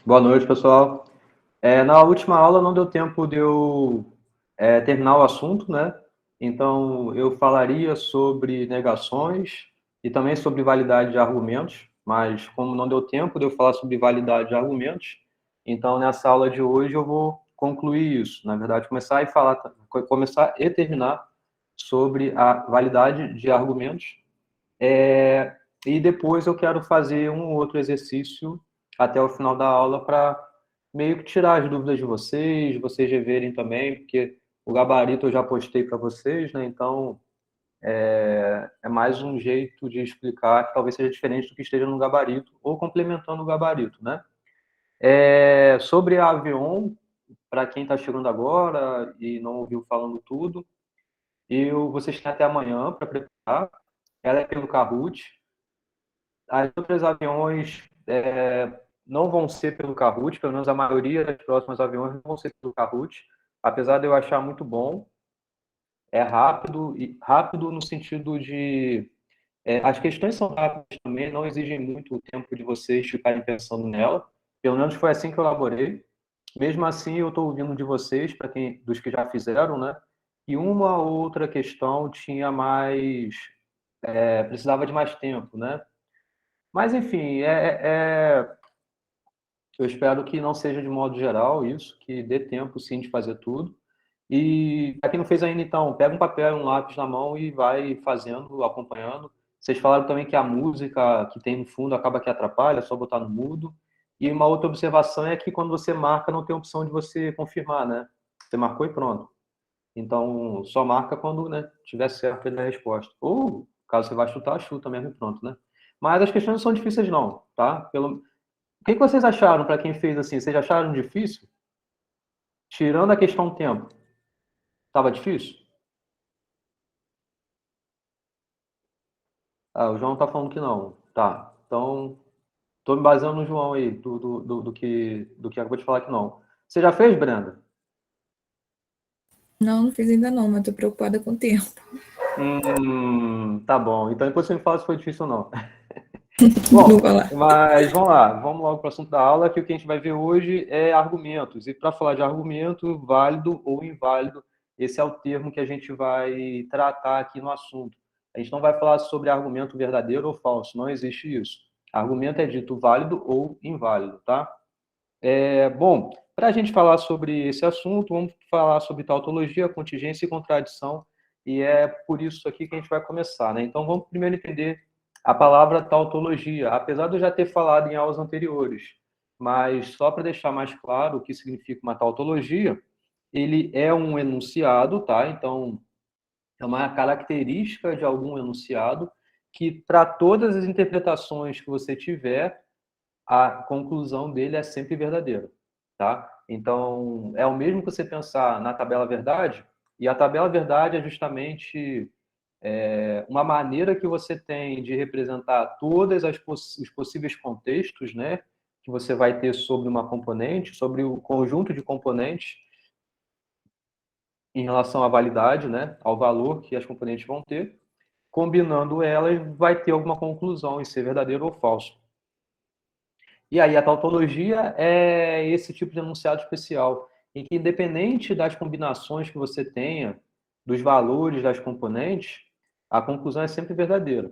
Boa noite, pessoal. Na última aula não deu tempo de eu terminar o assunto, né? Então, eu falaria sobre negações e também sobre validade de argumentos, mas como não deu tempo de eu falar sobre validade de argumentos, então nessa aula de hoje eu vou concluir isso. Na verdade, começar e terminar sobre a validade de argumentos. E depois eu quero fazer um outro exercício até o final da aula para meio que tirar as dúvidas de vocês reverem também, porque o gabarito eu já postei para vocês, né? Então é mais um jeito de explicar que talvez seja diferente do que esteja no gabarito ou complementando o gabarito, né? Sobre a Avion, para quem está chegando agora e não ouviu falando tudo, vocês têm até amanhã para preparar. Ela é pelo Kahoot. As outras aviões não vão ser pelo Kahoot, pelo menos a maioria das próximas aviões não vão ser pelo Kahoot, apesar de eu achar muito bom. É rápido, e rápido no sentido de... as questões são rápidas também, não exigem muito tempo de vocês ficarem pensando nela. Pelo menos foi assim que eu elaborei. Mesmo assim, eu estou ouvindo de vocês, para quem dos que já fizeram, né? E uma ou outra questão tinha mais... precisava de mais tempo, né? Mas, enfim, eu espero que não seja de modo geral isso, que dê tempo, sim, de fazer tudo. E para quem não fez ainda, então, pega um papel e um lápis na mão e vai fazendo, acompanhando. Vocês falaram também que a música que tem no fundo acaba que atrapalha, é só botar no mudo. E uma outra observação é que quando você marca, não tem opção de você confirmar, né? Você marcou e pronto. Então, só marca quando, né, tiver certo a resposta. Ou, caso você vá chutar, chuta mesmo e pronto, né? Mas as questões não são difíceis não, tá? O que vocês acharam para quem fez assim? Vocês acharam difícil? Tirando a questão tempo, estava difícil? Ah, o João tá falando que não. Tá. Então, tô me baseando no João aí, do que acabou de falar que não. Você já fez, Brenda? Não, não fiz ainda não, mas tô preocupada com o tempo. Tá bom. Então depois você me fala se foi difícil ou não. Vou Bom, falar. mas vamos lá. Vamos logo para o assunto da aula, que o que a gente vai ver hoje é argumentos. E para falar de argumento, válido ou inválido, esse é o termo que a gente vai tratar aqui no assunto. A gente não vai falar sobre argumento verdadeiro ou falso, não existe isso. Argumento é dito válido ou inválido, tá? Bom, para a gente falar sobre esse assunto, vamos falar sobre tautologia, contingência e contradição, e é por isso aqui que a gente vai começar, né? Então, vamos primeiro entender a palavra tautologia, apesar de eu já ter falado em aulas anteriores, mas só para deixar mais claro o que significa uma tautologia, ele é um enunciado, tá? Então, é uma característica de algum enunciado que, para todas as interpretações que você tiver, a conclusão dele é sempre verdadeira, tá? Então, é o mesmo que você pensar na tabela verdade, e a tabela verdade é justamente uma maneira que você tem de representar todos os possíveis contextos, né, que você vai ter sobre uma componente, sobre o conjunto de componentes em relação à validade, né, ao valor que as componentes vão ter, combinando elas, vai ter alguma conclusão em ser verdadeiro ou falso. E aí a tautologia é esse tipo de enunciado especial, em que independente das combinações que você tenha, dos valores das componentes, a conclusão é sempre verdadeira.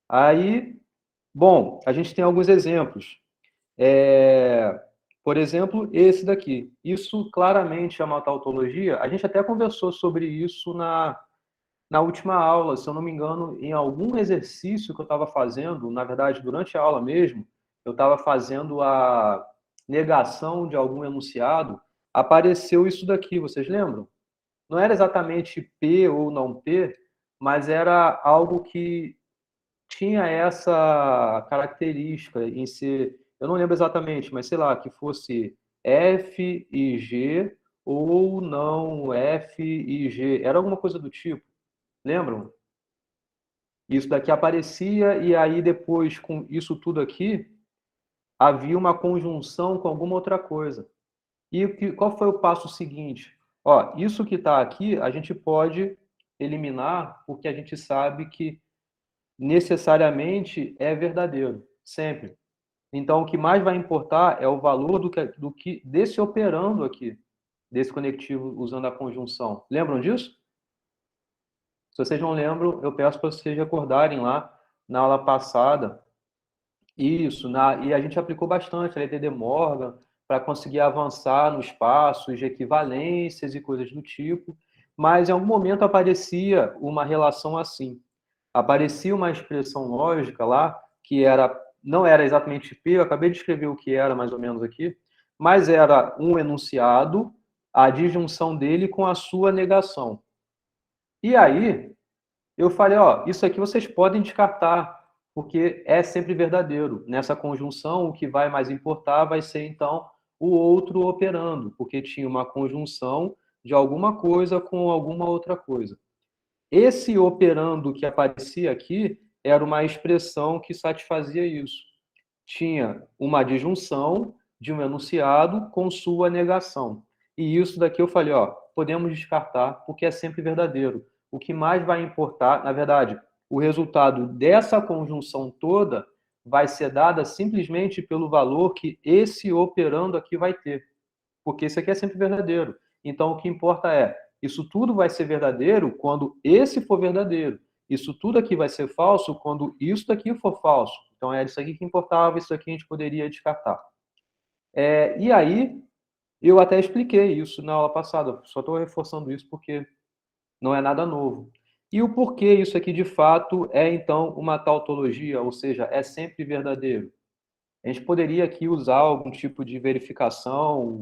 Aí, bom, a gente tem alguns exemplos. Por exemplo, esse daqui. Isso claramente é uma tautologia. A gente até conversou sobre isso na última aula, se eu não me engano, em algum exercício que eu estava fazendo, na verdade, durante a aula mesmo, eu estava fazendo a negação de algum enunciado, apareceu isso daqui, vocês lembram? Não era exatamente P ou não P, mas era algo que tinha essa característica em ser, eu não lembro exatamente, mas sei lá, que fosse F e G ou não F e G, era alguma coisa do tipo. Lembram? Isso daqui aparecia e aí depois, com isso tudo aqui, havia uma conjunção com alguma outra coisa. E qual foi o passo seguinte? Ó, isso que está aqui, a gente pode eliminar porque a gente sabe que necessariamente é verdadeiro, sempre. Então, o que mais vai importar é o valor desse operando aqui, desse conectivo usando a conjunção. Lembram disso? Se vocês não lembram, eu peço para vocês recordarem lá na aula passada. Isso, e a gente aplicou bastante a lei de Morgan para conseguir avançar nos passos de equivalências e coisas do tipo, mas em algum momento aparecia uma relação assim. Aparecia uma expressão lógica lá, que não era exatamente P, eu acabei de escrever o que era mais ou menos aqui, mas era um enunciado, a disjunção dele com a sua negação. E aí, eu falei, ó, isso aqui vocês podem descartar, porque é sempre verdadeiro. Nessa conjunção, o que vai mais importar vai ser, então, o outro operando, porque tinha uma conjunção de alguma coisa com alguma outra coisa. Esse operando que aparecia aqui era uma expressão que satisfazia isso. Tinha uma disjunção de um enunciado com sua negação. E isso daqui eu falei, ó, podemos descartar, porque é sempre verdadeiro. O que mais vai importar, na verdade, o resultado dessa conjunção toda vai ser dada simplesmente pelo valor que esse operando aqui vai ter, porque isso aqui é sempre verdadeiro. Então, o que importa é, isso tudo vai ser verdadeiro quando esse for verdadeiro. Isso tudo aqui vai ser falso quando isso daqui for falso. Então, é isso aqui que importava, isso aqui a gente poderia descartar. E aí, eu até expliquei isso na aula passada, só estou reforçando isso porque não é nada novo. E o porquê isso aqui, de fato, é, então, uma tautologia, ou seja, é sempre verdadeiro. A gente poderia aqui usar algum tipo de verificação,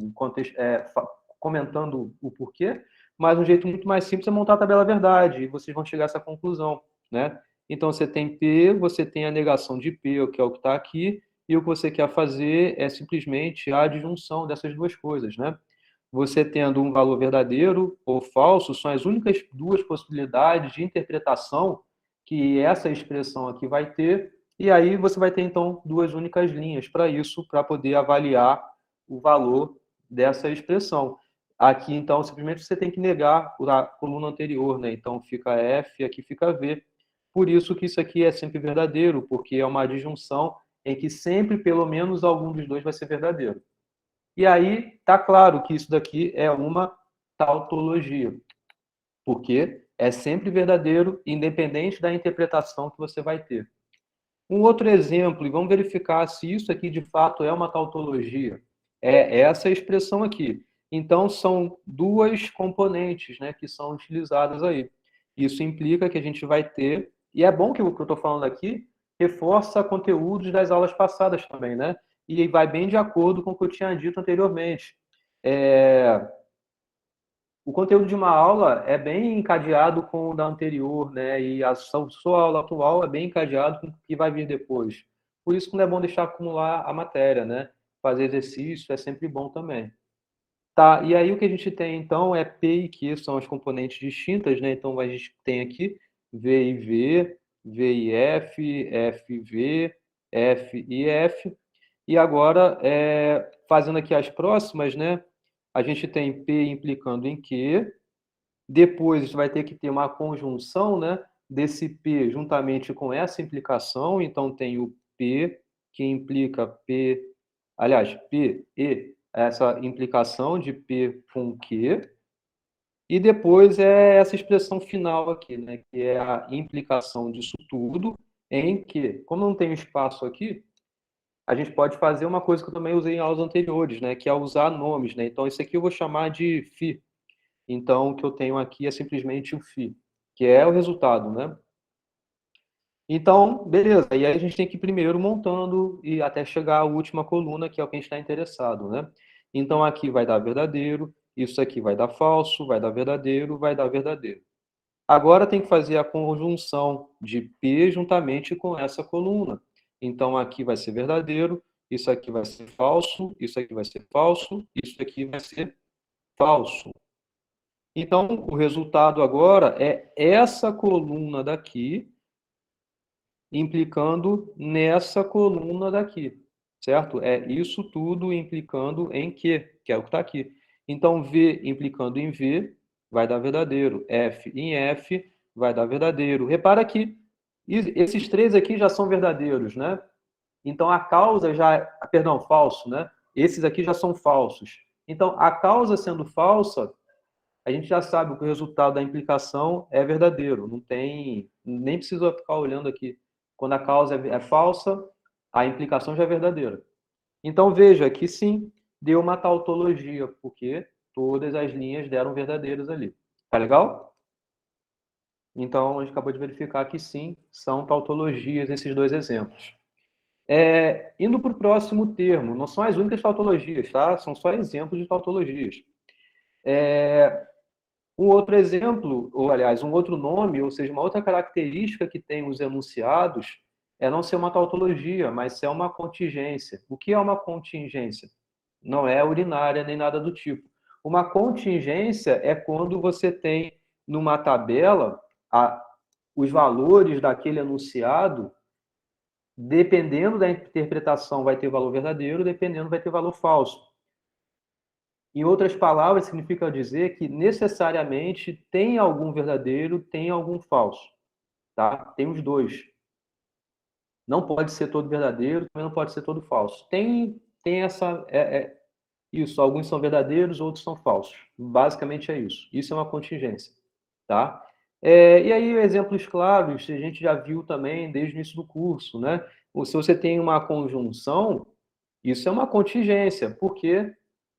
comentando o porquê, mas um jeito muito mais simples é montar a tabela verdade, e vocês vão chegar a essa conclusão, né? Então, você tem P, você tem a negação de P, que é o que está aqui, e o que você quer fazer é simplesmente a adjunção dessas duas coisas, né? Você tendo um valor verdadeiro ou falso, são as únicas duas possibilidades de interpretação que essa expressão aqui vai ter, e aí você vai ter, então, duas únicas linhas para isso, para poder avaliar o valor dessa expressão. Aqui, então, simplesmente você tem que negar a coluna anterior, né? Então, fica F, aqui fica V. Por isso que isso aqui é sempre verdadeiro, porque é uma disjunção em que sempre, pelo menos, algum dos dois vai ser verdadeiro. E aí, está claro que isso daqui é uma tautologia, porque é sempre verdadeiro, independente da interpretação que você vai ter. Um outro exemplo, e vamos verificar se isso aqui de fato é uma tautologia, é essa expressão aqui. Então, são duas componentes, né, que são utilizadas aí. Isso implica que a gente vai ter, e é bom que o que eu estou falando aqui reforça conteúdos das aulas passadas também, né? E vai bem de acordo com o que eu tinha dito anteriormente. É, o conteúdo de uma aula é bem encadeado com o da anterior, né? E a sua aula atual é bem encadeado com o que vai vir depois. Por isso que não é bom deixar acumular a matéria, né? Fazer exercício é sempre bom também. Tá, e aí o que a gente tem então é P e Q, são as componentes distintas, né? Então a gente tem aqui V e V, V e F, F e V, F e F. E agora, fazendo aqui as próximas, né? A gente tem P implicando em Q, depois vai ter que ter uma conjunção, né, desse P juntamente com essa implicação. Então, tem o P, que implica P, aliás, P e essa implicação de P com Q. E depois é essa expressão final aqui, né, que é a implicação disso tudo em que, como não tem espaço aqui, a gente pode fazer uma coisa que eu também usei em aulas anteriores, né, que é usar nomes, né? Então, esse aqui eu vou chamar de φ. Então, o que eu tenho aqui é simplesmente o φ, que é o resultado, né? Então, beleza. E aí a gente tem que ir primeiro montando e até chegar à última coluna, que é o que a gente está interessado, né? Então, aqui vai dar verdadeiro, isso aqui vai dar falso, vai dar verdadeiro, vai dar verdadeiro. Agora tem que fazer a conjunção de P juntamente com essa coluna. Então, aqui vai ser verdadeiro, isso aqui vai ser falso, isso aqui vai ser falso, isso aqui vai ser falso. Então, o resultado agora é essa coluna daqui implicando nessa coluna daqui, certo? É isso tudo implicando em Q, que é o que está aqui. Então, V implicando em V vai dar verdadeiro. F em F vai dar verdadeiro. Repara que esses três aqui já são verdadeiros, né? Então, a causa já... Perdão, falso, né? Esses aqui já são falsos. Então, a causa sendo falsa, a gente já sabe que o resultado da implicação é verdadeiro. Não tem... Nem precisa ficar olhando aqui. Quando a causa é falsa, a implicação já é verdadeira. Então, veja que sim, deu uma tautologia, porque todas as linhas deram verdadeiros ali. Tá legal? Então, a gente acabou de verificar que sim, são tautologias esses dois exemplos. Indo para o próximo termo, não são as únicas tautologias, tá? São só exemplos de tautologias. Um outro exemplo, ou aliás, um outro nome, ou seja, uma outra característica que tem os enunciados é não ser uma tautologia, mas ser uma contingência. O que é uma contingência? Não é urinária nem nada do tipo. Uma contingência é quando você tem numa tabela os valores daquele enunciado, dependendo da interpretação, vai ter valor verdadeiro, dependendo, vai ter valor falso. Em outras palavras, significa dizer que necessariamente tem algum verdadeiro, tem algum falso. Tá? Tem os dois. Não pode ser todo verdadeiro, também não pode ser todo falso. Tem essa. Isso, alguns são verdadeiros, outros são falsos. Basicamente é isso. Isso é uma contingência. Tá? E aí, exemplos claros, a gente já viu também desde o início do curso. Né? Se você tem uma conjunção, isso é uma contingência. Por quê?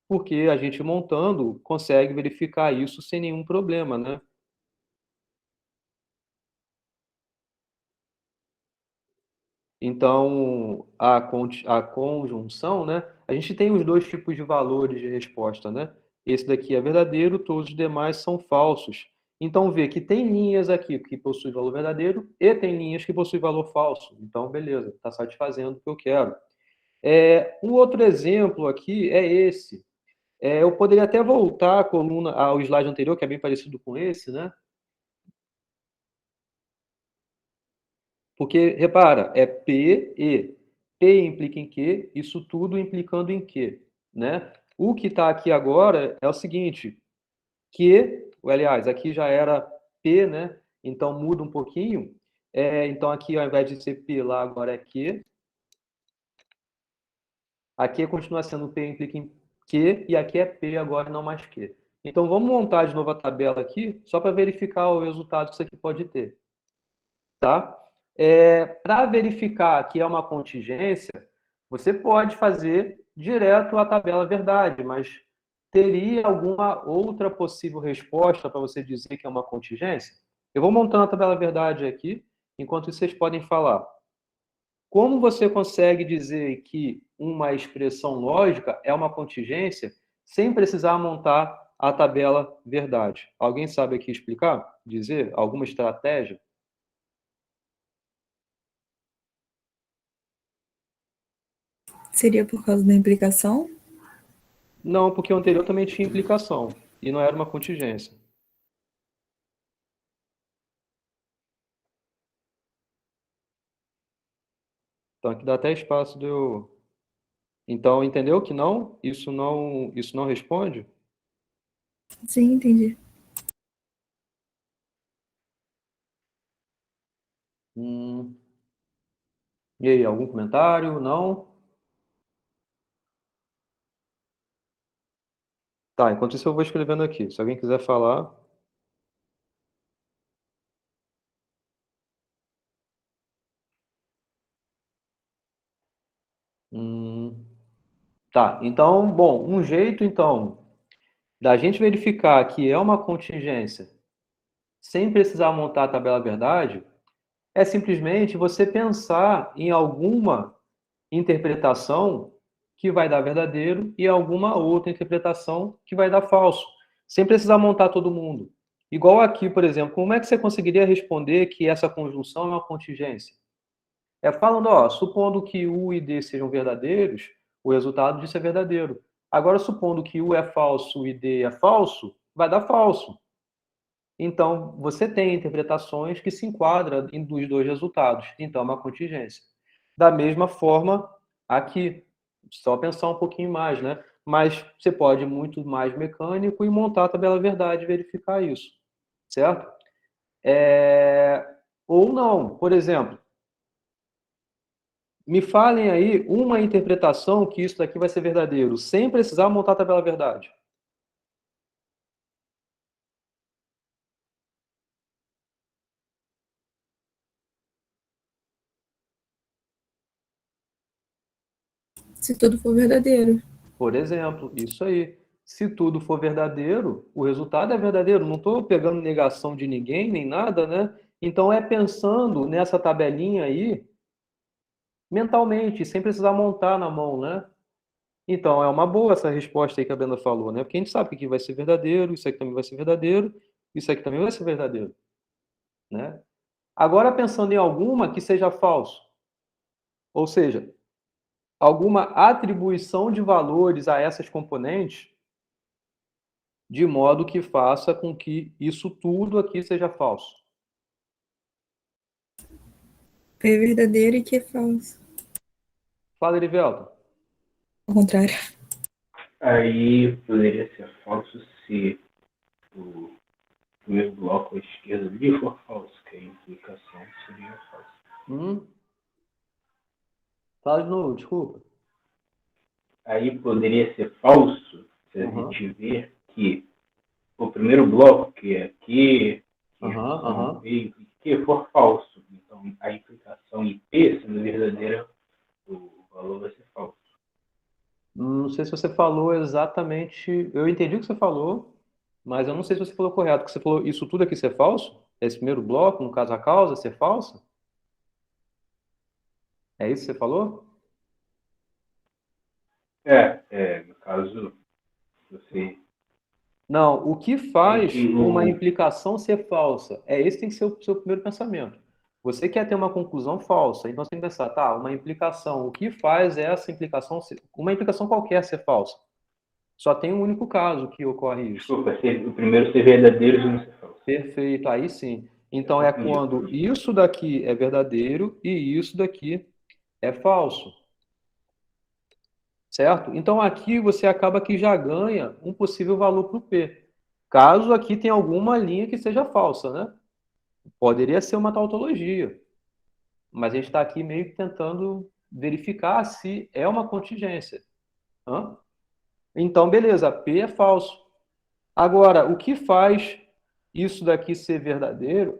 Porque a gente montando consegue verificar isso sem nenhum problema, né? Então, a conjunção, né? A gente tem os dois tipos de valores de resposta, né? Esse daqui é verdadeiro, todos os demais são falsos. Então, vê que tem linhas aqui que possuem valor verdadeiro e tem linhas que possuem valor falso. Então, beleza, está satisfazendo o que eu quero. Um outro exemplo aqui é esse. Eu poderia até voltar a coluna ao slide anterior, que é bem parecido com esse, né? Porque, repara, é P e. P implica em quê? Isso tudo implicando em quê? Né? O que está aqui agora é o seguinte, que, aliás, aqui já era P, né? Então muda um pouquinho. Então aqui, ao invés de ser P lá, agora é Q. Aqui continua sendo P implica em Q, e aqui é P agora, não mais Q. Então vamos montar de novo a tabela aqui, só para verificar o resultado que isso aqui pode ter. Tá? Para verificar que é uma contingência, você pode fazer direto a tabela verdade, mas teria alguma outra possível resposta para você dizer que é uma contingência? Eu vou montando a tabela verdade aqui, enquanto vocês podem falar. Como você consegue dizer que uma expressão lógica é uma contingência sem precisar montar a tabela verdade? Alguém sabe aqui explicar? Dizer alguma estratégia? Seria por causa da implicação? Não, porque o anterior também tinha implicação e não era uma contingência. Então aqui dá até espaço de eu... Então, entendeu que não? Isso não responde? Sim, entendi. Hum. E aí, algum comentário? Não? Tá, enquanto isso eu vou escrevendo aqui. Se alguém quiser falar. Hum. Tá, então, bom, um jeito, então, da gente verificar que é uma contingência sem precisar montar a tabela verdade é simplesmente você pensar em alguma interpretação que vai dar verdadeiro e alguma outra interpretação que vai dar falso, sem precisar montar todo mundo. Igual aqui, por exemplo, como é que você conseguiria responder que essa conjunção é uma contingência? Falando, ó, supondo que U e D sejam verdadeiros, o resultado disso é verdadeiro. Agora, supondo que U é falso e D é falso, vai dar falso. Então, você tem interpretações que se enquadram em dos dois resultados. Então, é uma contingência. Da mesma forma, aqui, só pensar um pouquinho mais, né? Mas você pode ir muito mais mecânico e montar a tabela verdade e verificar isso, certo? Ou não. Por exemplo, Me falem aí uma interpretação que isso daqui vai ser verdadeiro, sem precisar montar a tabela verdade. Se tudo for verdadeiro. Por exemplo, isso aí. Se tudo for verdadeiro, o resultado é verdadeiro. Não estou pegando negação de ninguém, nem nada, né? Então é pensando nessa tabelinha aí, mentalmente, sem precisar montar na mão, né? Então é uma boa essa resposta aí que a Brenda falou, né? Porque a gente sabe que aqui vai ser verdadeiro, isso aqui também vai ser verdadeiro, isso aqui também vai ser verdadeiro, né? Agora pensando em alguma que seja falso, ou seja, alguma atribuição de valores a essas componentes, de modo que faça com que isso tudo aqui seja falso. P é verdadeiro e Q é falso. Fala, Erivelto. Ao contrário. Aí poderia ser falso se o primeiro bloco à esquerda ali for falso, que a implicação seria falsa. Fala de novo, desculpa. Aí poderia ser falso se a gente ver que o primeiro bloco, que é Q, e Q for falso. Então a implicação em P sendo verdadeira, o valor vai ser falso. Não sei se você falou exatamente. Eu entendi o que você falou, mas eu não sei se você falou correto. Que você falou isso tudo aqui ser falso? Esse primeiro bloco, no caso a causa, ser falsa? É isso que você falou? No caso, você. Não, o que faz uma O, implicação ser falsa? Esse tem que ser o seu primeiro pensamento. Você quer ter uma conclusão falsa, então você tem que pensar, tá, uma implicação, o que faz essa implicação ser, uma implicação qualquer ser falsa? Só tem um único caso que ocorre isso. desculpa, o primeiro ser verdadeiro e o segundo ser falso. Perfeito, aí sim. Então é quando isso daqui é verdadeiro e isso daqui é falso. Certo? Então aqui você acaba que já ganha um possível valor para o P. Caso aqui tenha alguma linha que seja falsa, né? Poderia ser uma tautologia, mas a gente está aqui meio que tentando verificar se é uma contingência. Hã? Então, beleza, P é falso. Agora, o que faz isso daqui ser verdadeiro?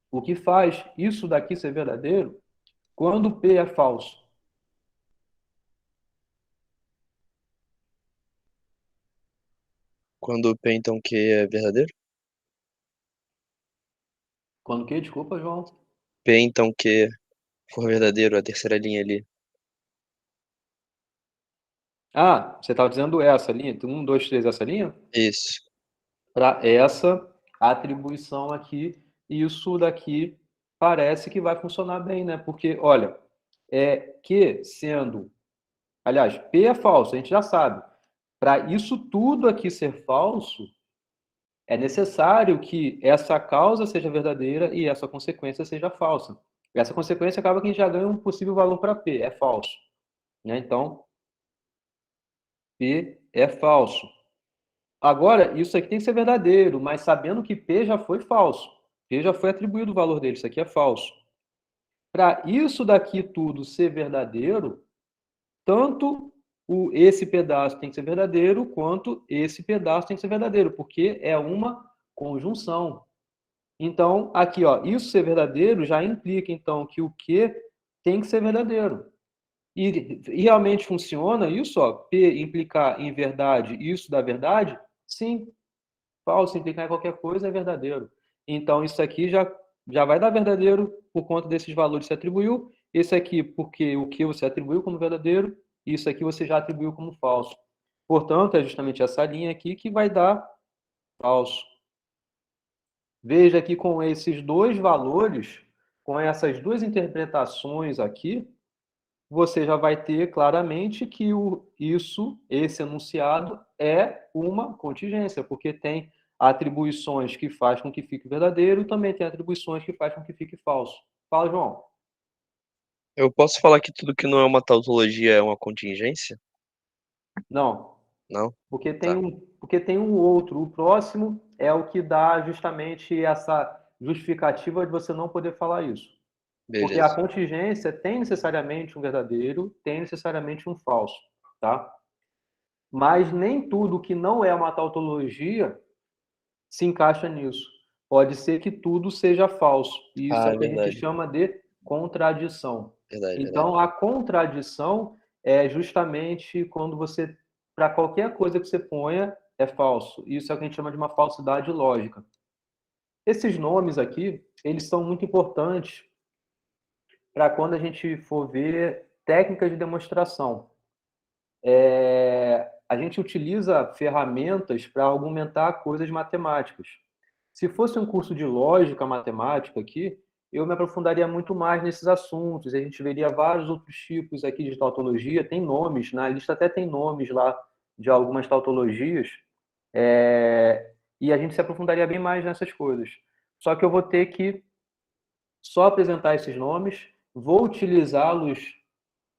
O que faz isso daqui ser verdadeiro quando P é falso? Quando o P então Q é verdadeiro? Quando o quê? Desculpa, João. P então Q for verdadeiro, a terceira linha ali. Ah, você estava dizendo essa linha? 1, 2, 3, essa linha? Isso. Para essa atribuição aqui, isso daqui parece que vai funcionar bem, né? Porque, olha, que sendo. Aliás, P é falso, a gente já sabe. Para isso tudo aqui ser falso, é necessário que essa causa seja verdadeira e essa consequência seja falsa. Essa consequência acaba que a gente já ganha um possível valor para P, é falso. Né? Então, P é falso. Agora, isso aqui tem que ser verdadeiro, mas sabendo que P já foi falso. P já foi atribuído o valor dele, isso aqui é falso. Para isso daqui tudo ser verdadeiro, tanto esse pedaço tem que ser verdadeiro, quanto esse pedaço tem que ser verdadeiro, porque é uma conjunção. Então, aqui, ó, isso ser verdadeiro já implica, então, que o que tem que ser verdadeiro. E realmente funciona isso, ó, P implicar em verdade, isso da verdade? Sim. Falso implicar em qualquer coisa é verdadeiro. Então, isso aqui já vai dar verdadeiro por conta desses valores que você atribuiu. Esse aqui, porque o que você atribuiu como verdadeiro, e isso aqui você já atribuiu como falso. Portanto, é justamente essa linha aqui que vai dar falso. Veja que com esses dois valores, com essas duas interpretações aqui, você já vai ter claramente que esse enunciado é uma contingência, porque tem atribuições que faz com que fique verdadeiro e também tem atribuições que faz com que fique falso. Fala, João. Eu posso falar que tudo que não é uma tautologia é uma contingência? Não, Não? Porque tem um outro. O próximo é o que dá justamente essa justificativa de você não poder falar isso. Porque Beleza. a contingência tem necessariamente um verdadeiro, tem necessariamente um falso, tá? Mas nem tudo que não é uma tautologia se encaixa nisso. Pode ser que tudo seja falso. E isso é Ah, o é que a gente verdade. chama de contradição. Verdade, verdade. Então, a contradição é justamente quando você, para qualquer coisa que você ponha, é falso. Isso é o que a gente chama de uma falsidade lógica. Esses nomes aqui, eles são muito importantes para quando a gente for ver técnicas de demonstração. A gente utiliza ferramentas para argumentar coisas matemáticas. Se fosse um curso de lógica matemática aqui, eu me aprofundaria muito mais nesses assuntos. A gente veria vários outros tipos aqui de tautologia. Tem nomes, na lista até tem nomes lá de algumas tautologias. E a gente se aprofundaria bem mais nessas coisas. Só que eu vou ter que só apresentar esses nomes, vou utilizá-los,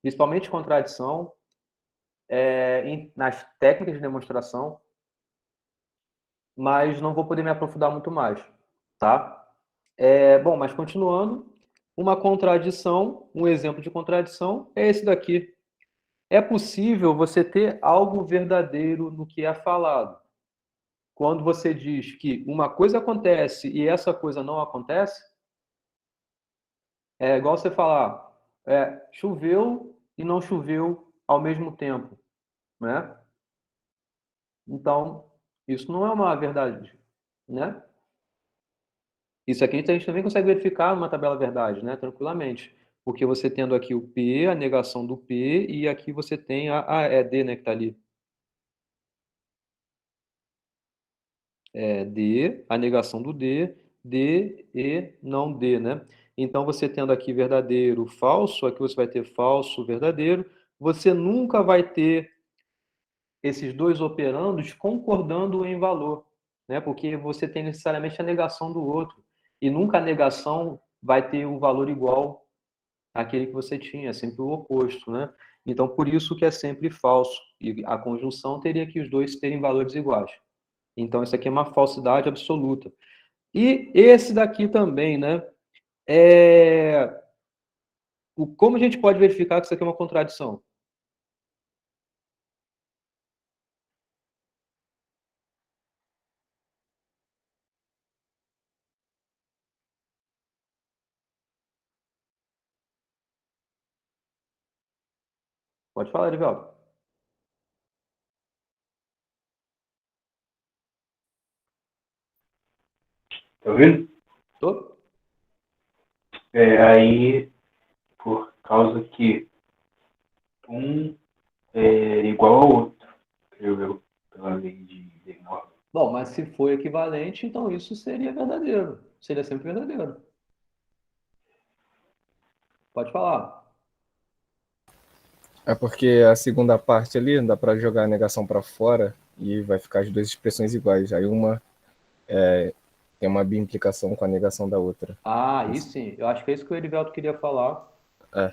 principalmente contradição, nas técnicas de demonstração, mas não vou poder me aprofundar muito mais, tá? Bom, mas continuando, uma contradição, um exemplo de contradição é esse daqui. É possível você ter algo verdadeiro no que é falado. Quando você diz que uma coisa acontece e essa coisa não acontece, é igual você falar, choveu e não choveu ao mesmo tempo, né? Então, isso não é uma verdade, né? Isso aqui a gente também consegue verificar numa tabela verdade, né? Tranquilamente. Porque você tendo aqui o P, a negação do P, e aqui você tem é D, né, que está ali. É D, a negação do D, D e não D, né? Então, você tendo aqui verdadeiro, falso, aqui você vai ter falso, verdadeiro. Você nunca vai ter esses dois operandos concordando em valor, né? Porque você tem necessariamente a negação do outro. E nunca a negação vai ter um valor igual àquele que você tinha, é sempre o oposto, né? Então, por isso que é sempre falso. E a conjunção teria que os dois terem valores iguais. Então, isso aqui é uma falsidade absoluta. E esse daqui também, né? Como a gente pode verificar que isso aqui é uma contradição? Pode falar, Edivaldo. Tá ouvindo? Tô? Aí, por causa que um é igual ao outro, creio eu, pela lei de Morgan. Bom, mas se for equivalente, então isso seria verdadeiro. Seria sempre verdadeiro. Pode falar. É porque a segunda parte ali dá para jogar a negação para fora e vai ficar as duas expressões iguais. Aí uma tem uma bimplicação com a negação da outra. Ah, aí sim. Eu acho que é isso que o Erivelto queria falar. É.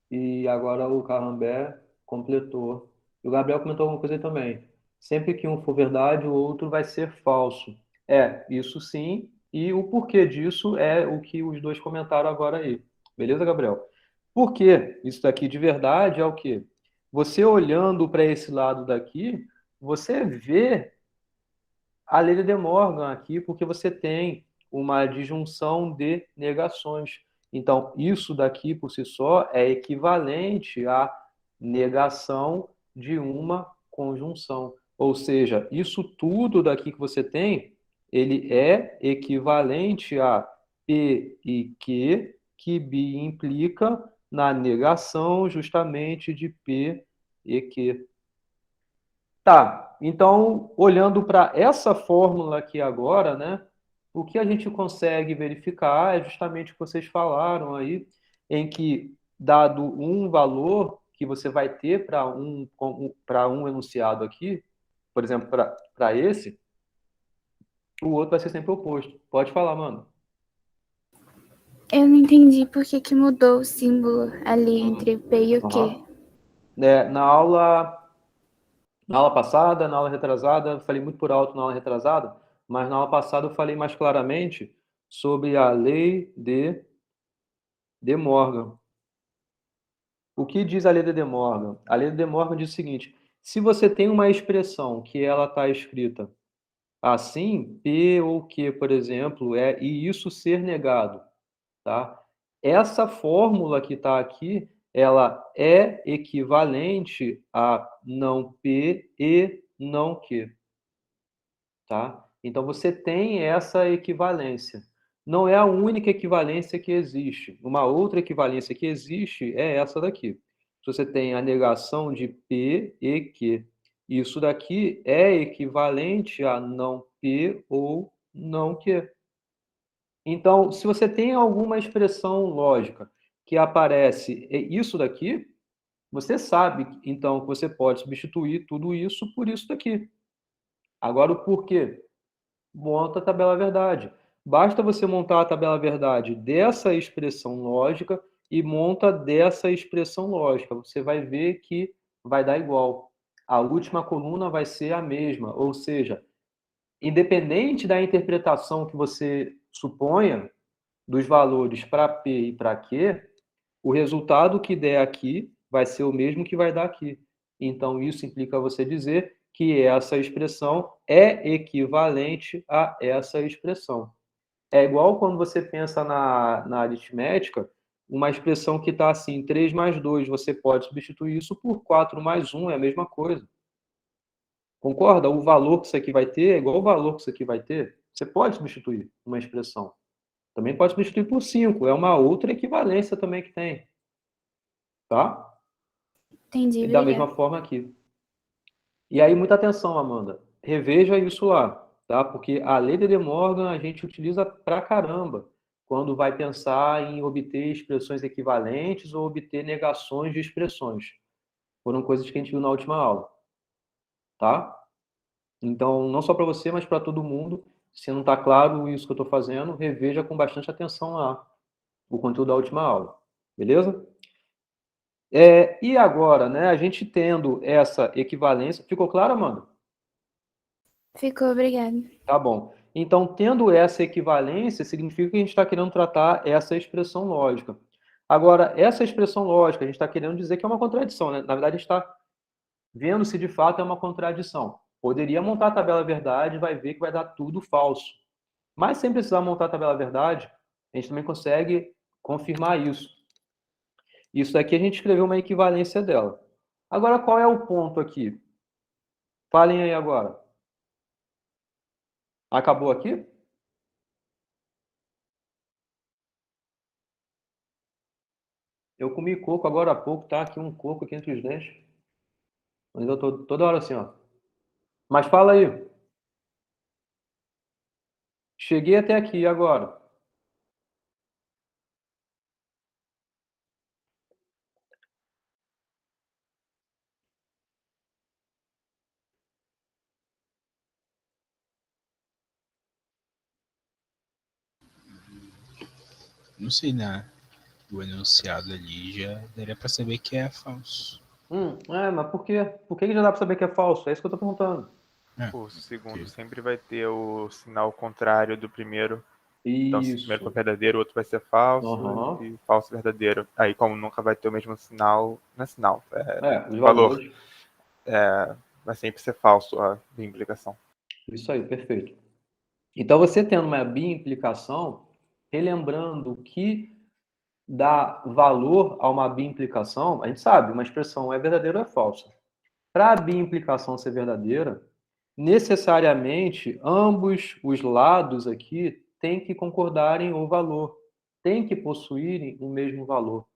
E agora o Carrambé completou. E o Gabriel comentou alguma coisa aí também. Sempre que um for verdade, o outro vai ser falso. Isso sim. E o porquê disso é o que os dois comentaram agora aí. Beleza, Gabriel? Por quê? Isso daqui de verdade é o quê? Você olhando para esse lado daqui, você vê a lei de De Morgan aqui, porque você tem uma disjunção de negações. Então, isso daqui por si só é equivalente à negação de uma conjunção. Ou seja, isso tudo daqui que você tem, ele é equivalente a P e que B implica na negação justamente de P e Q. Tá, então, olhando para essa fórmula aqui agora, né, o que a gente consegue verificar é justamente o que vocês falaram aí, em que, dado um valor que você vai ter para um enunciado aqui, por exemplo, para esse, o outro vai ser sempre oposto. Pode falar, mano. Eu não entendi por que mudou o símbolo ali entre o P e o Q. Na aula passada, na aula retrasada, eu falei muito por alto na aula retrasada, mas na aula passada eu falei mais claramente sobre a lei de De Morgan. O que diz a lei de De Morgan? A lei de De Morgan diz o seguinte: se você tem uma expressão que ela está escrita assim, P ou Q, por exemplo, e isso ser negado, tá? Essa fórmula que está aqui, ela é equivalente a não P e não Q, tá? Então você tem essa equivalência. Não é a única equivalência que existe. Uma outra equivalência que existe é essa daqui. Você tem a negação de P e Q. Isso daqui é equivalente a não P ou não Q. Então, se você tem alguma expressão lógica que aparece isso daqui, você sabe, então, que você pode substituir tudo isso por isso daqui. Agora, o porquê? Monta a tabela verdade. Basta você montar a tabela verdade dessa expressão lógica e monta dessa expressão lógica. Você vai ver que vai dar igual. A última coluna vai ser a mesma, ou seja, independente da interpretação que você suponha dos valores para P e para Q, o resultado que der aqui vai ser o mesmo que vai dar aqui. Então, isso implica você dizer que essa expressão é equivalente a essa expressão. É igual quando você pensa na aritmética, uma expressão que está assim, 3 mais 2, você pode substituir isso por 4 mais 1, é a mesma coisa. Concorda? O valor que isso aqui vai ter é igual ao valor que isso aqui vai ter. Você pode substituir uma expressão. Também pode substituir por 5, é uma outra equivalência também que tem. Tá? Entendi, E da obrigada. mesma forma aqui. E aí, muita atenção, Amanda. Reveja isso lá, tá? Porque a lei de De Morgan a gente utiliza pra caramba quando vai pensar em obter expressões equivalentes ou obter negações de expressões. Foram coisas que a gente viu na última aula, tá? Então, não só para você, mas para todo mundo. Se não está claro isso que eu estou fazendo, reveja com bastante atenção lá o conteúdo da última aula. Beleza? E agora, né, a gente tendo essa equivalência... Ficou claro, Amanda? Ficou, obrigada. Tá bom. Então, tendo essa equivalência, significa que a gente está querendo tratar essa expressão lógica. Agora, essa expressão lógica, a gente está querendo dizer que é uma contradição, né? Na verdade, a gente está vendo se de fato é uma contradição. Poderia montar a tabela verdade e vai ver que vai dar tudo falso. Mas sem precisar montar a tabela verdade, a gente também consegue confirmar isso. Isso daqui a gente escreveu uma equivalência dela. Agora, qual é o ponto aqui? Falem aí agora. Acabou aqui? Eu comi coco agora há pouco, tá aqui um coco aqui entre os dentes. Mas eu tô toda hora assim, ó. Mas fala aí. Cheguei até aqui agora. Não sei, né? O enunciado ali já daria para saber que é falso. Mas por quê? Por que já dá para saber que é falso? É isso que eu tô perguntando. O segundo sempre vai ter o sinal contrário do primeiro. Então, se o primeiro for verdadeiro, o outro vai ser falso, e falso verdadeiro. Aí, como nunca vai ter o mesmo sinal, não é sinal, os valor. valores. Vai sempre ser falso a implicação. Isso aí, perfeito. Então, você tendo uma bimplicação, relembrando que dá valor a uma bimplicação, a gente sabe, uma expressão é verdadeira ou é falsa. Para a bimplicação ser verdadeira, necessariamente, ambos os lados aqui têm que concordarem o valor, têm que possuírem o mesmo valor.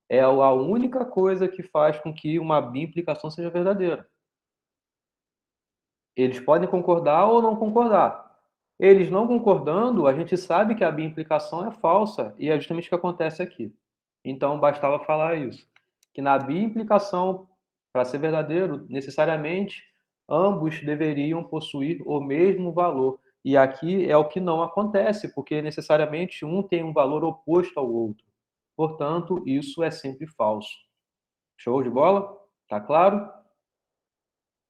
É a única coisa que faz com que uma bimplicação seja verdadeira. Eles podem concordar ou não concordar. Eles não concordando, a gente sabe que a bimplicação é falsa, e é justamente o que acontece aqui. Então, bastava falar isso. Que na bimplicação, para ser verdadeiro, necessariamente, ambos deveriam possuir o mesmo valor. E aqui é o que não acontece, porque necessariamente um tem um valor oposto ao outro. Portanto, isso é sempre falso. Show de bola? Tá claro?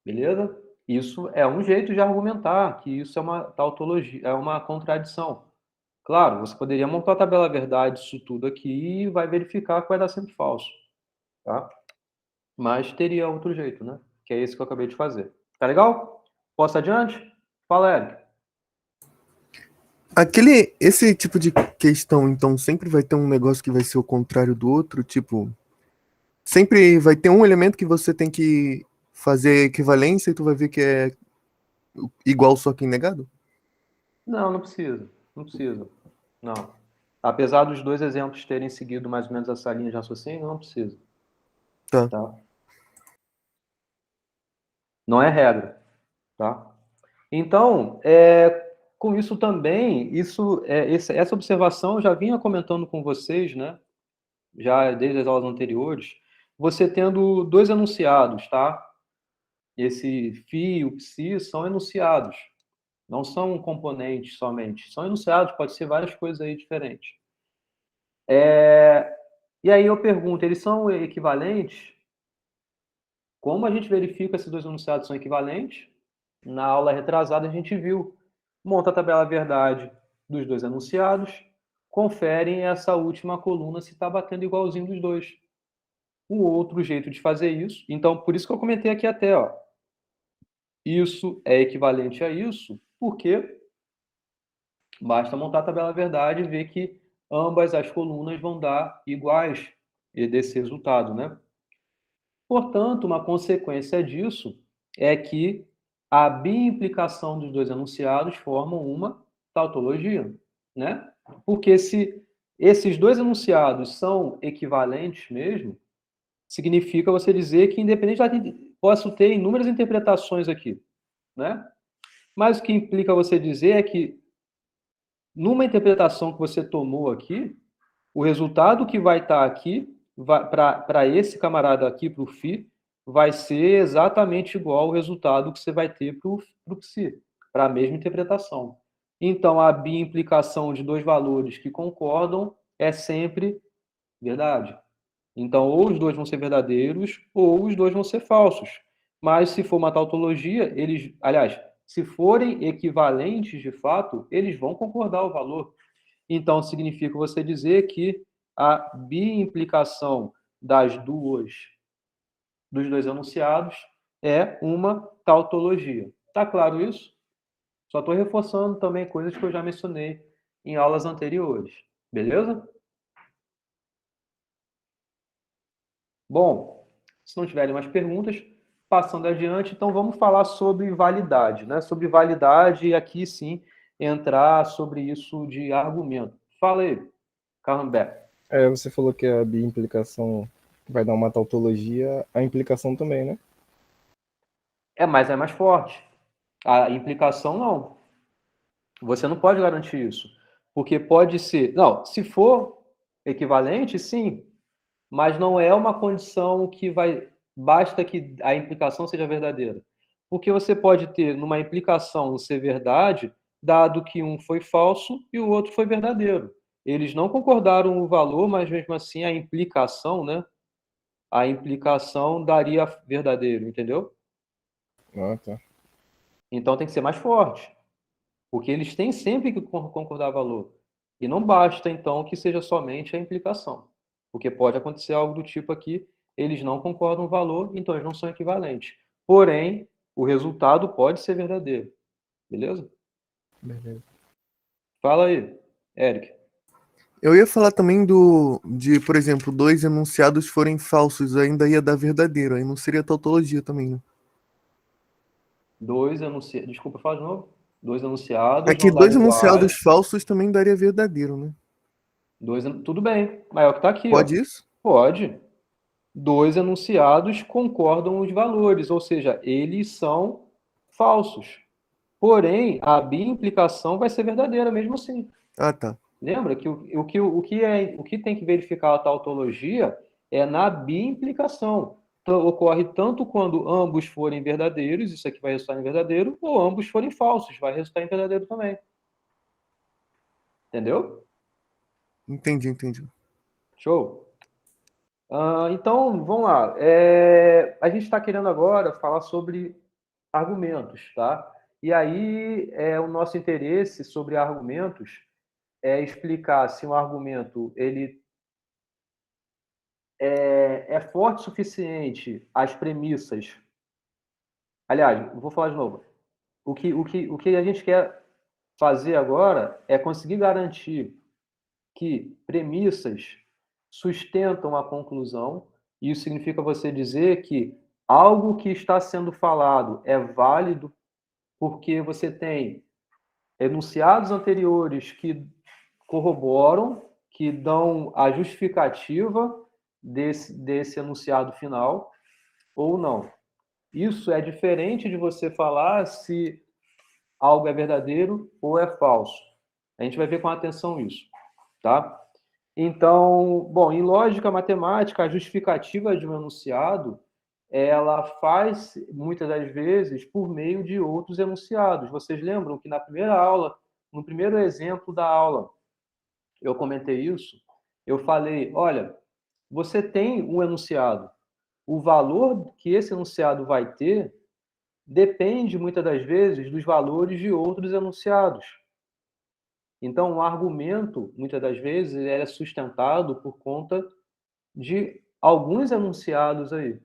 Beleza? Isso é um jeito de argumentar que isso é uma tautologia, é uma contradição. Claro, você poderia montar a tabela verdade disso tudo aqui e vai verificar que vai dar sempre falso, tá? Mas teria outro jeito, né? Que é esse que eu acabei de fazer. Tá legal? Posso adiante? Fala, Eric. Esse tipo de questão, então, sempre vai ter um negócio que vai ser o contrário do outro, tipo, sempre vai ter um elemento que você tem que fazer equivalência e tu vai ver que é igual só que negado? Não, não precisa. Não precisa. Não. Apesar dos dois exemplos terem seguido mais ou menos essa linha de raciocínio, não precisa. Tá. Não é regra, tá? Então, com isso também, essa observação eu já vinha comentando com vocês, né? Já desde as aulas anteriores, você tendo dois enunciados, tá? Esse φ e o psi são enunciados, não são componentes somente, são enunciados, pode ser várias coisas aí diferentes. E aí eu pergunto, eles são equivalentes? Como a gente verifica se dois enunciados são equivalentes? Na aula retrasada a gente viu, monta a tabela verdade dos dois enunciados, conferem essa última coluna se está batendo igualzinho dos dois. Um outro jeito de fazer isso, então por isso que eu comentei aqui até, ó, isso é equivalente a isso, porque basta montar a tabela verdade e ver que ambas as colunas vão dar iguais desse resultado, né? Portanto, uma consequência disso é que a biimplicação dos dois enunciados formam uma tautologia, né? Porque se esses dois enunciados são equivalentes mesmo, significa você dizer que independente, posso ter inúmeras interpretações aqui, né? Mas o que implica você dizer é que numa interpretação que você tomou aqui, o resultado que vai estar aqui, para esse camarada aqui, para o Φ, vai ser exatamente igual ao resultado que você vai ter para o Psi, para a mesma interpretação. Então, a biimplicação de dois valores que concordam é sempre verdade. Então, ou os dois vão ser verdadeiros, ou os dois vão ser falsos. Mas, se for uma tautologia, aliás, se forem equivalentes de fato, eles vão concordar o valor. Então, significa você dizer que a biimplicação dos dois enunciados é uma tautologia. Tá claro isso? Só estou reforçando também coisas que eu já mencionei em aulas anteriores. Beleza? Bom, se não tiverem mais perguntas, passando adiante, então vamos falar sobre validade, né? Sobre validade e aqui sim entrar sobre isso de argumento. Fala aí, Carlambert. Você falou que a biimplicação vai dar uma tautologia, a implicação também, né? Mas é mais forte. A implicação não. Você não pode garantir isso. Porque pode ser. Não, se for equivalente, sim. Mas não é uma condição que vai. Basta que a implicação seja verdadeira. Porque você pode ter, numa implicação, ser verdade, dado que um foi falso e o outro foi verdadeiro. Eles não concordaram o valor, mas mesmo assim a implicação, né? A implicação daria verdadeiro, entendeu? Tá. Então tem que ser mais forte. Porque eles têm sempre que concordar valor. E não basta, então, que seja somente a implicação. Porque pode acontecer algo do tipo aqui, eles não concordam o valor, então eles não são equivalentes. Porém, o resultado pode ser verdadeiro. Beleza? Beleza. Fala aí, Eric. Eu ia falar também de, por exemplo, dois enunciados forem falsos, ainda ia dar verdadeiro, aí não seria tautologia também, né? Dois enunciados. Desculpa, fala de novo. Dois enunciados Aqui, não dois darem enunciados iguais. falsos também daria verdadeiro, né? Tudo bem, mas é o que está aqui. Pode Ó. isso? Pode. Dois enunciados concordam os valores, ou seja, eles são falsos. Porém, a biimplicação vai ser verdadeira mesmo assim. Ah, tá. Lembra que o que tem que verificar a tautologia é na biimplicação. Então, ocorre tanto quando ambos forem verdadeiros, isso aqui vai resultar em verdadeiro, ou ambos forem falsos, vai resultar em verdadeiro também. Entendeu? Entendi. Show? Então, vamos lá. A gente está querendo agora falar sobre argumentos, tá? E aí, o nosso interesse sobre argumentos explicar se um argumento ele é forte o suficiente, as premissas. Aliás, vou falar de novo. O que a gente quer fazer agora é conseguir garantir que premissas sustentam a conclusão. Isso significa você dizer que algo que está sendo falado é válido porque você tem enunciados anteriores que corroboram, que dão a justificativa desse enunciado final, ou não. Isso é diferente de você falar se algo é verdadeiro ou é falso. A gente vai ver com atenção isso, tá? Então, bom, em lógica matemática, a justificativa de um enunciado, ela faz, muitas das vezes, por meio de outros enunciados. Vocês lembram que na primeira aula, no primeiro exemplo da aula, eu comentei isso, eu falei, olha, você tem um enunciado, o valor que esse enunciado vai ter depende, muitas das vezes, dos valores de outros enunciados. Então, o argumento, muitas das vezes, ele é sustentado por conta de alguns enunciados aí.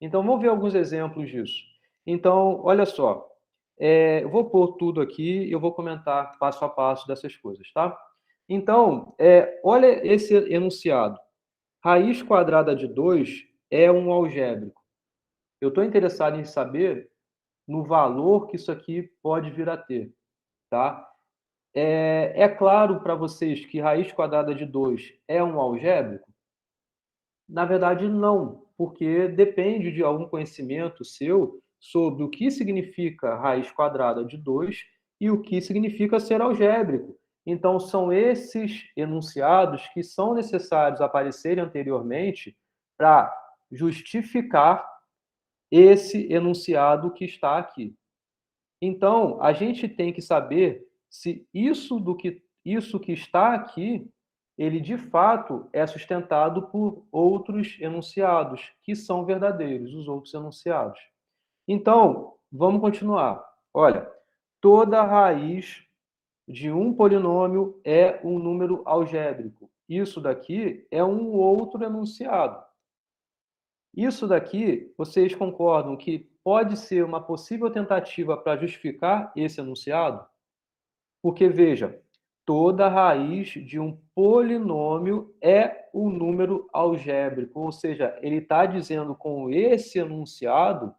Então, vamos ver alguns exemplos disso. Então, olha só, eu vou pôr tudo aqui e eu vou comentar passo a passo dessas coisas, tá? Então, olha esse enunciado. Raiz quadrada de 2 é um algébrico. Eu estou interessado em saber no valor que isso aqui pode vir a ter, tá? É claro para vocês que raiz quadrada de 2 é um algébrico? Na verdade, não, porque depende de algum conhecimento seu sobre o que significa raiz quadrada de 2 e o que significa ser algébrico. Então, são esses enunciados que são necessários aparecerem anteriormente para justificar esse enunciado que está aqui. Então, a gente tem que saber se isso que está aqui, ele de fato é sustentado por outros enunciados, que são verdadeiros, os outros enunciados. Então, vamos continuar. Olha, toda raiz de um polinômio é um número algébrico. Isso daqui é um outro enunciado. Isso daqui, vocês concordam que pode ser uma possível tentativa para justificar esse enunciado? Porque, veja, toda raiz de um polinômio é um número algébrico, ou seja, ele está dizendo com esse enunciado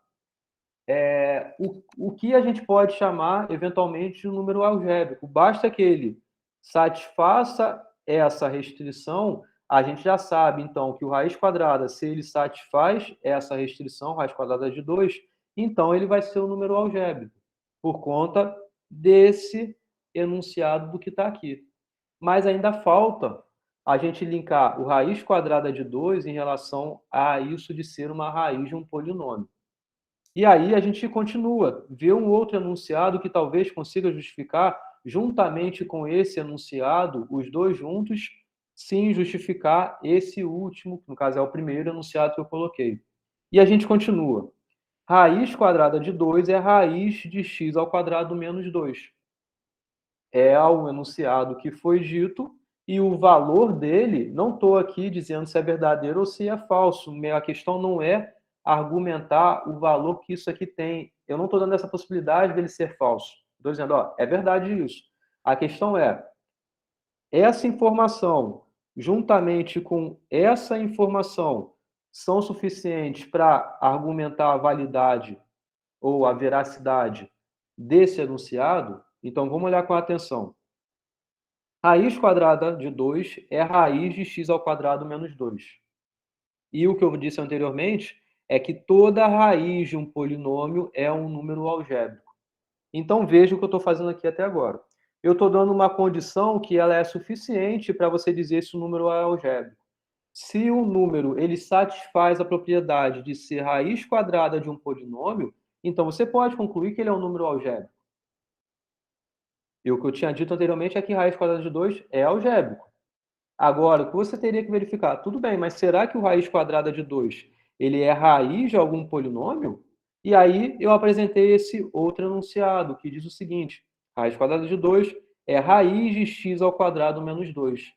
o que a gente pode chamar, eventualmente, de um número algébrico. Basta que ele satisfaça essa restrição, a gente já sabe, então, que o raiz quadrada, se ele satisfaz essa restrição, raiz quadrada de 2, então ele vai ser um número algébrico, por conta desse enunciado do que está aqui. Mas ainda falta a gente linkar o raiz quadrada de 2 em relação a isso de ser uma raiz de um polinômio. E aí a gente continua, vê um outro enunciado que talvez consiga justificar, juntamente com esse enunciado, os dois juntos, sim, justificar esse último, que no caso é o primeiro enunciado que eu coloquei. E a gente continua. Raiz quadrada de 2 é raiz de x ao quadrado menos 2. É o enunciado que foi dito e o valor dele, não estou aqui dizendo se é verdadeiro ou se é falso. A questão não é argumentar o valor que isso aqui tem. Eu não estou dando essa possibilidade dele ser falso. Estou dizendo, é verdade isso. A questão é, essa informação, juntamente com essa informação, são suficientes para argumentar a validade ou a veracidade desse enunciado? Então, vamos olhar com atenção. Raiz quadrada de 2 é raiz de x ao quadrado menos 2. E o que eu disse anteriormente é que toda raiz de um polinômio é um número algébrico. Então, veja o que eu estou fazendo aqui até agora. Eu estou dando uma condição que ela é suficiente para você dizer se o número é algébrico. Se o número ele satisfaz a propriedade de ser raiz quadrada de um polinômio, então você pode concluir que ele é um número algébrico. E o que eu tinha dito anteriormente é que raiz quadrada de 2 é algébrico. Agora, o que você teria que verificar? Tudo bem, mas será que o raiz quadrada de 2 ele é raiz de algum polinômio? E aí eu apresentei esse outro enunciado, que diz o seguinte: raiz quadrada de 2 é raiz de x ao quadrado menos 2.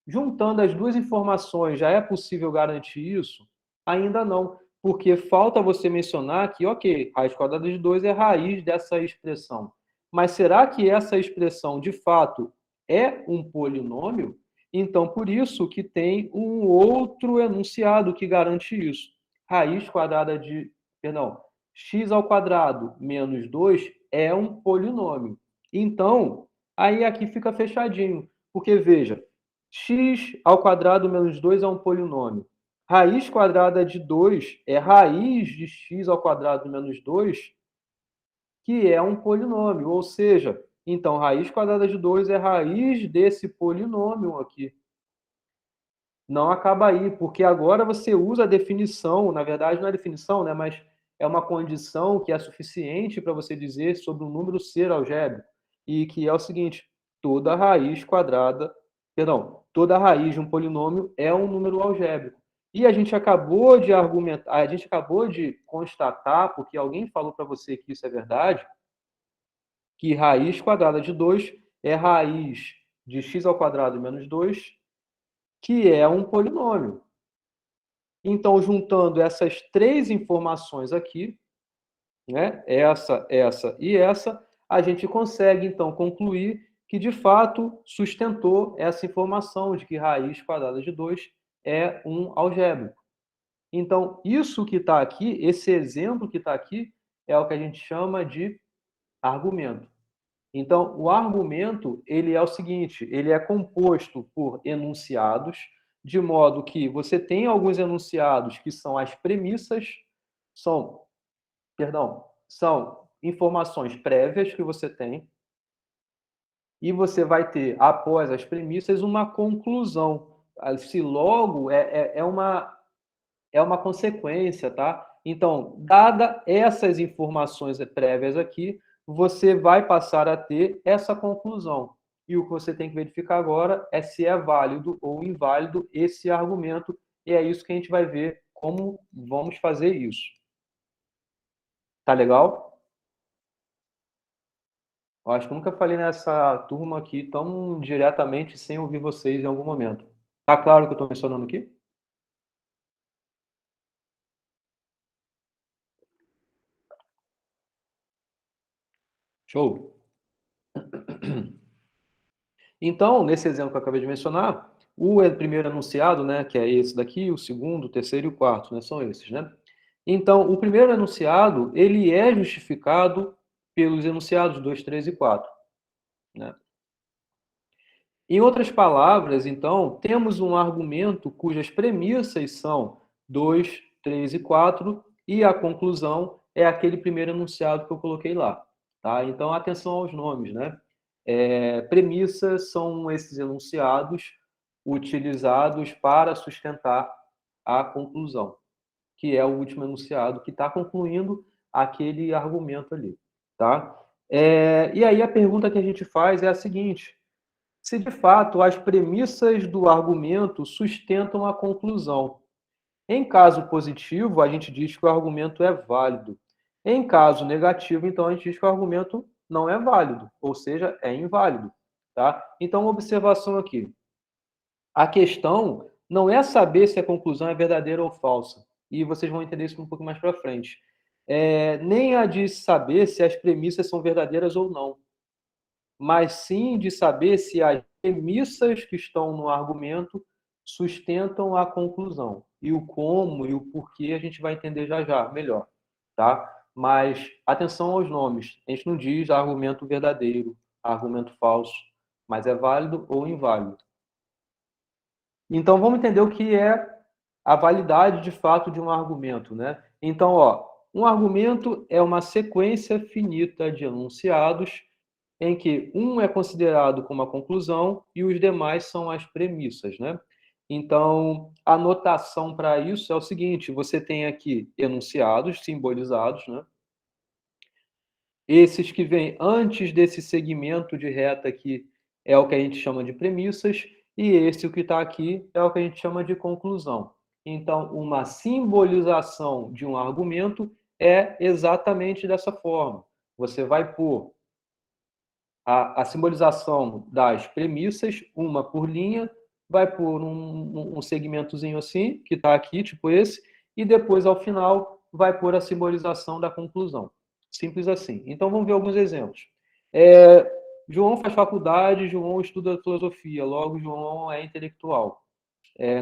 Juntando as duas informações, já é possível garantir isso? Ainda não, porque falta você mencionar que, ok, raiz quadrada de 2 é raiz dessa expressão. Mas será que essa expressão, de fato, é um polinômio? Então, por isso que tem um outro enunciado que garante isso. Raiz quadrada de... Perdão, x ao quadrado menos 2 é um polinômio. Então, aí aqui fica fechadinho. Porque, veja, x ao quadrado menos 2 é um polinômio. Raiz quadrada de 2 é raiz de x ao quadrado menos 2, que é um polinômio. Ou seja, então, raiz quadrada de 2 é raiz desse polinômio aqui. Não acaba aí, porque agora você usa a definição, na verdade não é definição, né, mas é uma condição que é suficiente para você dizer sobre um número ser algébrico, e que é o seguinte, toda raiz de um polinômio é um número algébrico. E a gente acabou de argumentar, a gente acabou de constatar, porque alguém falou para você que isso é verdade, que raiz quadrada de 2 é raiz de x ao quadrado menos 2, que é um polinômio. Então, juntando essas três informações aqui, né, essa e essa, a gente consegue, então, concluir que, de fato, sustentou essa informação de que raiz quadrada de 2 é um algébrico. Então, isso que está aqui, esse exemplo que está aqui, é o que a gente chama de argumento. Então, o argumento, ele é o seguinte, ele é composto por enunciados, de modo que você tem alguns enunciados que são as premissas, são informações prévias que você tem, e você vai ter, após as premissas, uma conclusão. Se logo é uma consequência, tá? Então, dada essas informações prévias aqui, você vai passar a ter essa conclusão. E o que você tem que verificar agora é se é válido ou inválido esse argumento, e é isso que a gente vai ver como vamos fazer isso. Tá legal? Eu acho que eu nunca falei nessa turma aqui tão diretamente sem ouvir vocês em algum momento. Tá claro o que eu estou mencionando aqui? Show! Então, nesse exemplo que eu acabei de mencionar, o primeiro enunciado, né, que é esse daqui, o segundo, o terceiro e o quarto, né, são esses, né? Então, o primeiro enunciado, ele é justificado pelos enunciados 2, 3 e 4, né? Em outras palavras, então, temos um argumento cujas premissas são 2, 3 e 4, e a conclusão é aquele primeiro enunciado que eu coloquei lá, tá? Então, atenção aos nomes, né? Premissas são esses enunciados utilizados para sustentar a conclusão, que é o último enunciado que está concluindo aquele argumento ali, tá? E aí a pergunta que a gente faz é a seguinte: se de fato as premissas do argumento sustentam a conclusão. Em caso positivo, a gente diz que o argumento é válido. Em caso negativo, então, a gente diz que o argumento não é válido, ou seja, é inválido. Tá? Então, uma observação aqui. A questão não é saber se a conclusão é verdadeira ou falsa, e vocês vão entender isso um pouco mais para frente. Nem a de saber se as premissas são verdadeiras ou não, mas sim de saber se as premissas que estão no argumento sustentam a conclusão. E o como e o porquê a gente vai entender já já melhor, tá? Mas atenção aos nomes. A gente não diz argumento verdadeiro, argumento falso, mas é válido ou inválido. Então vamos entender o que é a validade de fato de um argumento, né? Então, ó, um argumento é uma sequência finita de enunciados em que um é considerado como a conclusão e os demais são as premissas, né? Então, a notação para isso é o seguinte: você tem aqui enunciados simbolizados, né? Esses que vêm antes desse segmento de reta aqui é o que a gente chama de premissas, e esse o que está aqui é o que a gente chama de conclusão. Então, uma simbolização de um argumento é exatamente dessa forma. Você vai pôr a simbolização das premissas, uma por linha, vai por um segmentozinho assim, que está aqui, tipo esse, e depois, ao final, vai por a simbolização da conclusão. Simples assim. Então, vamos ver alguns exemplos. João faz faculdade, João estuda filosofia, logo João é intelectual.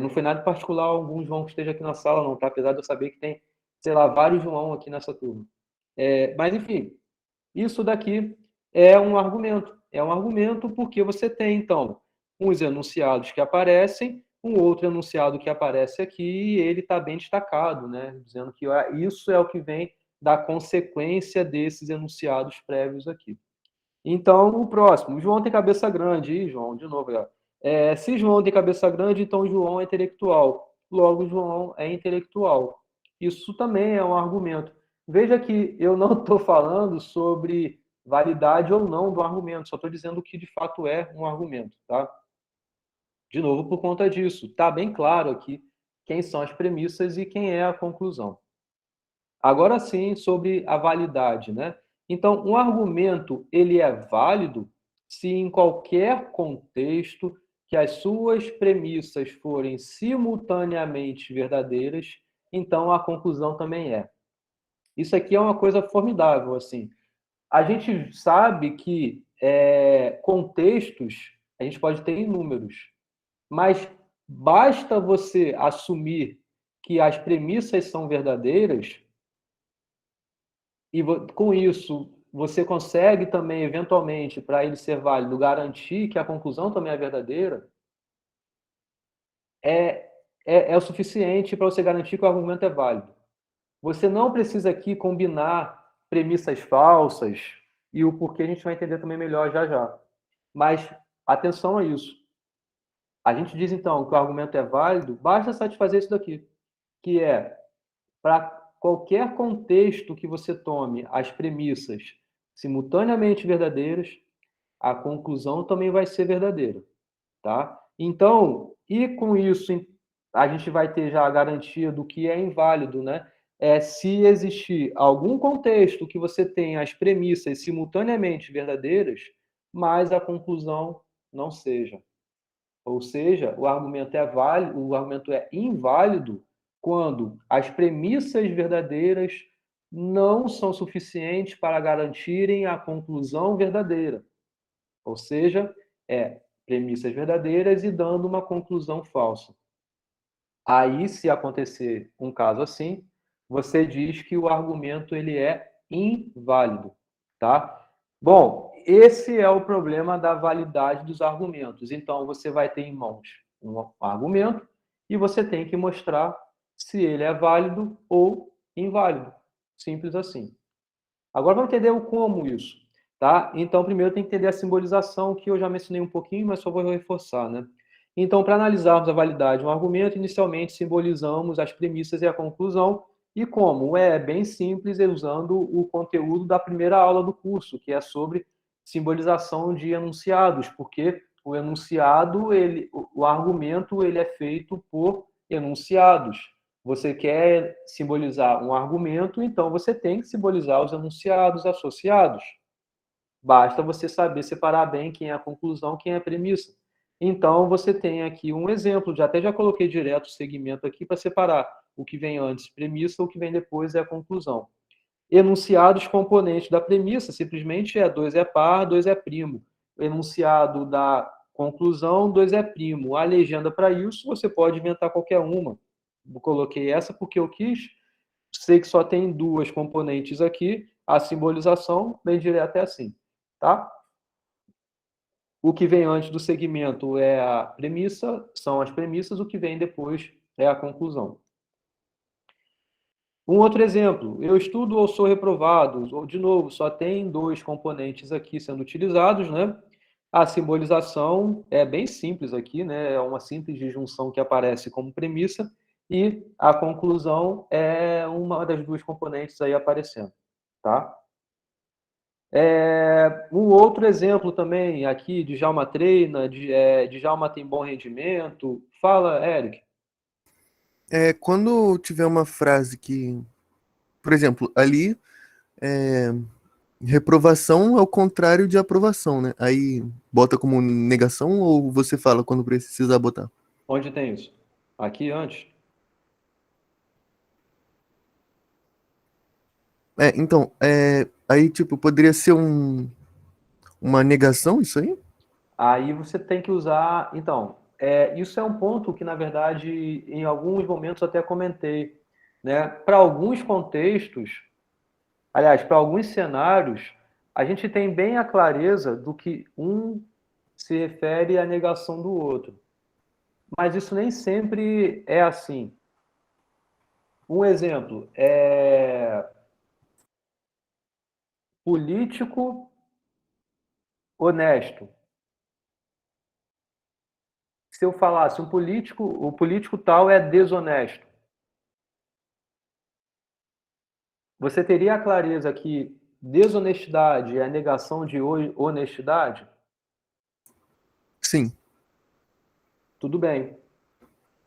Não foi nada particular algum João que esteja aqui na sala, não, tá? Apesar de eu saber que tem, sei lá, vários João aqui nessa turma. Mas, enfim, isso daqui é um argumento. É um argumento porque você tem, então, uns enunciados que aparecem, um outro enunciado que aparece aqui, e ele está bem destacado, né? Dizendo que isso é o que vem da consequência desses enunciados prévios aqui. Então, o próximo. João tem cabeça grande. Ih, João, de novo. Se João tem cabeça grande, então João é intelectual. Logo, João é intelectual. Isso também é um argumento. Veja que eu não estou falando sobre validade ou não do argumento, só estou dizendo que de fato é um argumento, tá? De novo, por conta disso. Está bem claro aqui quem são as premissas e quem é a conclusão. Agora sim, sobre a validade, né? Então, um argumento ele é válido se em qualquer contexto que as suas premissas forem simultaneamente verdadeiras, então a conclusão também é. Isso aqui é uma coisa formidável, assim. A gente sabe que contextos a gente pode ter inúmeros, mas basta você assumir que as premissas são verdadeiras e com isso você consegue também, eventualmente, para ele ser válido, garantir que a conclusão também é verdadeira, é o suficiente para você garantir que o argumento é válido. Você não precisa aqui combinar premissas falsas e o porquê a gente vai entender também melhor já já. Mas atenção a isso. A gente diz, então, que o argumento é válido, basta satisfazer isso daqui, que é, para qualquer contexto que você tome as premissas simultaneamente verdadeiras, a conclusão também vai ser verdadeira, tá? Então, e com isso a gente vai ter já a garantia do que é inválido, né? Se existir algum contexto que você tenha as premissas simultaneamente verdadeiras, mas a conclusão não seja. Ou seja, o argumento é válido, o argumento é inválido quando as premissas verdadeiras não são suficientes para garantirem a conclusão verdadeira. Ou seja, premissas verdadeiras e dando uma conclusão falsa. Aí, se acontecer um caso assim, você diz que o argumento ele é inválido, tá? Bom, esse é o problema da validade dos argumentos. Então, você vai ter em mãos um argumento e você tem que mostrar se ele é válido ou inválido. Simples assim. Agora vamos entender o como isso, tá? Então, primeiro tem que entender a simbolização, que eu já mencionei um pouquinho, mas só vou reforçar, né? Então, para analisarmos a validade de um argumento, inicialmente simbolizamos as premissas e a conclusão. E como? É bem simples, usando o conteúdo da primeira aula do curso, que é sobre simbolização de enunciados, porque o enunciado, o argumento, ele é feito por enunciados. Você quer simbolizar um argumento, então você tem que simbolizar os enunciados associados. Basta você saber separar bem quem é a conclusão, quem é a premissa. Então, você tem aqui um exemplo, até já coloquei direto o segmento aqui para separar o que vem antes, premissa, o que vem depois é a conclusão. Enunciados componentes da premissa, simplesmente 2 é par, 2 é primo. Enunciado da conclusão, 2 é primo. A legenda para isso, você pode inventar qualquer uma. Eu coloquei essa porque eu quis. Sei que só tem 2 componentes aqui. A simbolização, bem direto, é assim. Tá? O que vem antes do segmento é a premissa, são as premissas, o que vem depois é a conclusão. Um outro exemplo, eu estudo ou sou reprovado, ou, de novo, só tem 2 componentes aqui sendo utilizados, né? A simbolização é bem simples aqui, né? É uma simples disjunção que aparece como premissa, e a conclusão é uma das 2 componentes aí aparecendo, tá? Um outro exemplo também aqui, Djalma treina, Djalma tem bom rendimento. Fala, Eric. Quando tiver uma frase que, por exemplo, ali Reprovação é o contrário de aprovação, né? Aí bota como negação ou você fala quando precisar botar? Onde tem isso? Aqui antes? Então, aí tipo, poderia ser uma negação isso aí? Aí você tem que usar. Então, isso é um ponto que, na verdade, em alguns momentos até comentei, né? Para alguns contextos, aliás, para alguns cenários, a gente tem bem a clareza do que um se refere à negação do outro. Mas isso nem sempre é assim. Um exemplo é político honesto. Se eu falasse o político tal é desonesto, você teria a clareza que desonestidade é a negação de honestidade? Sim. Tudo bem.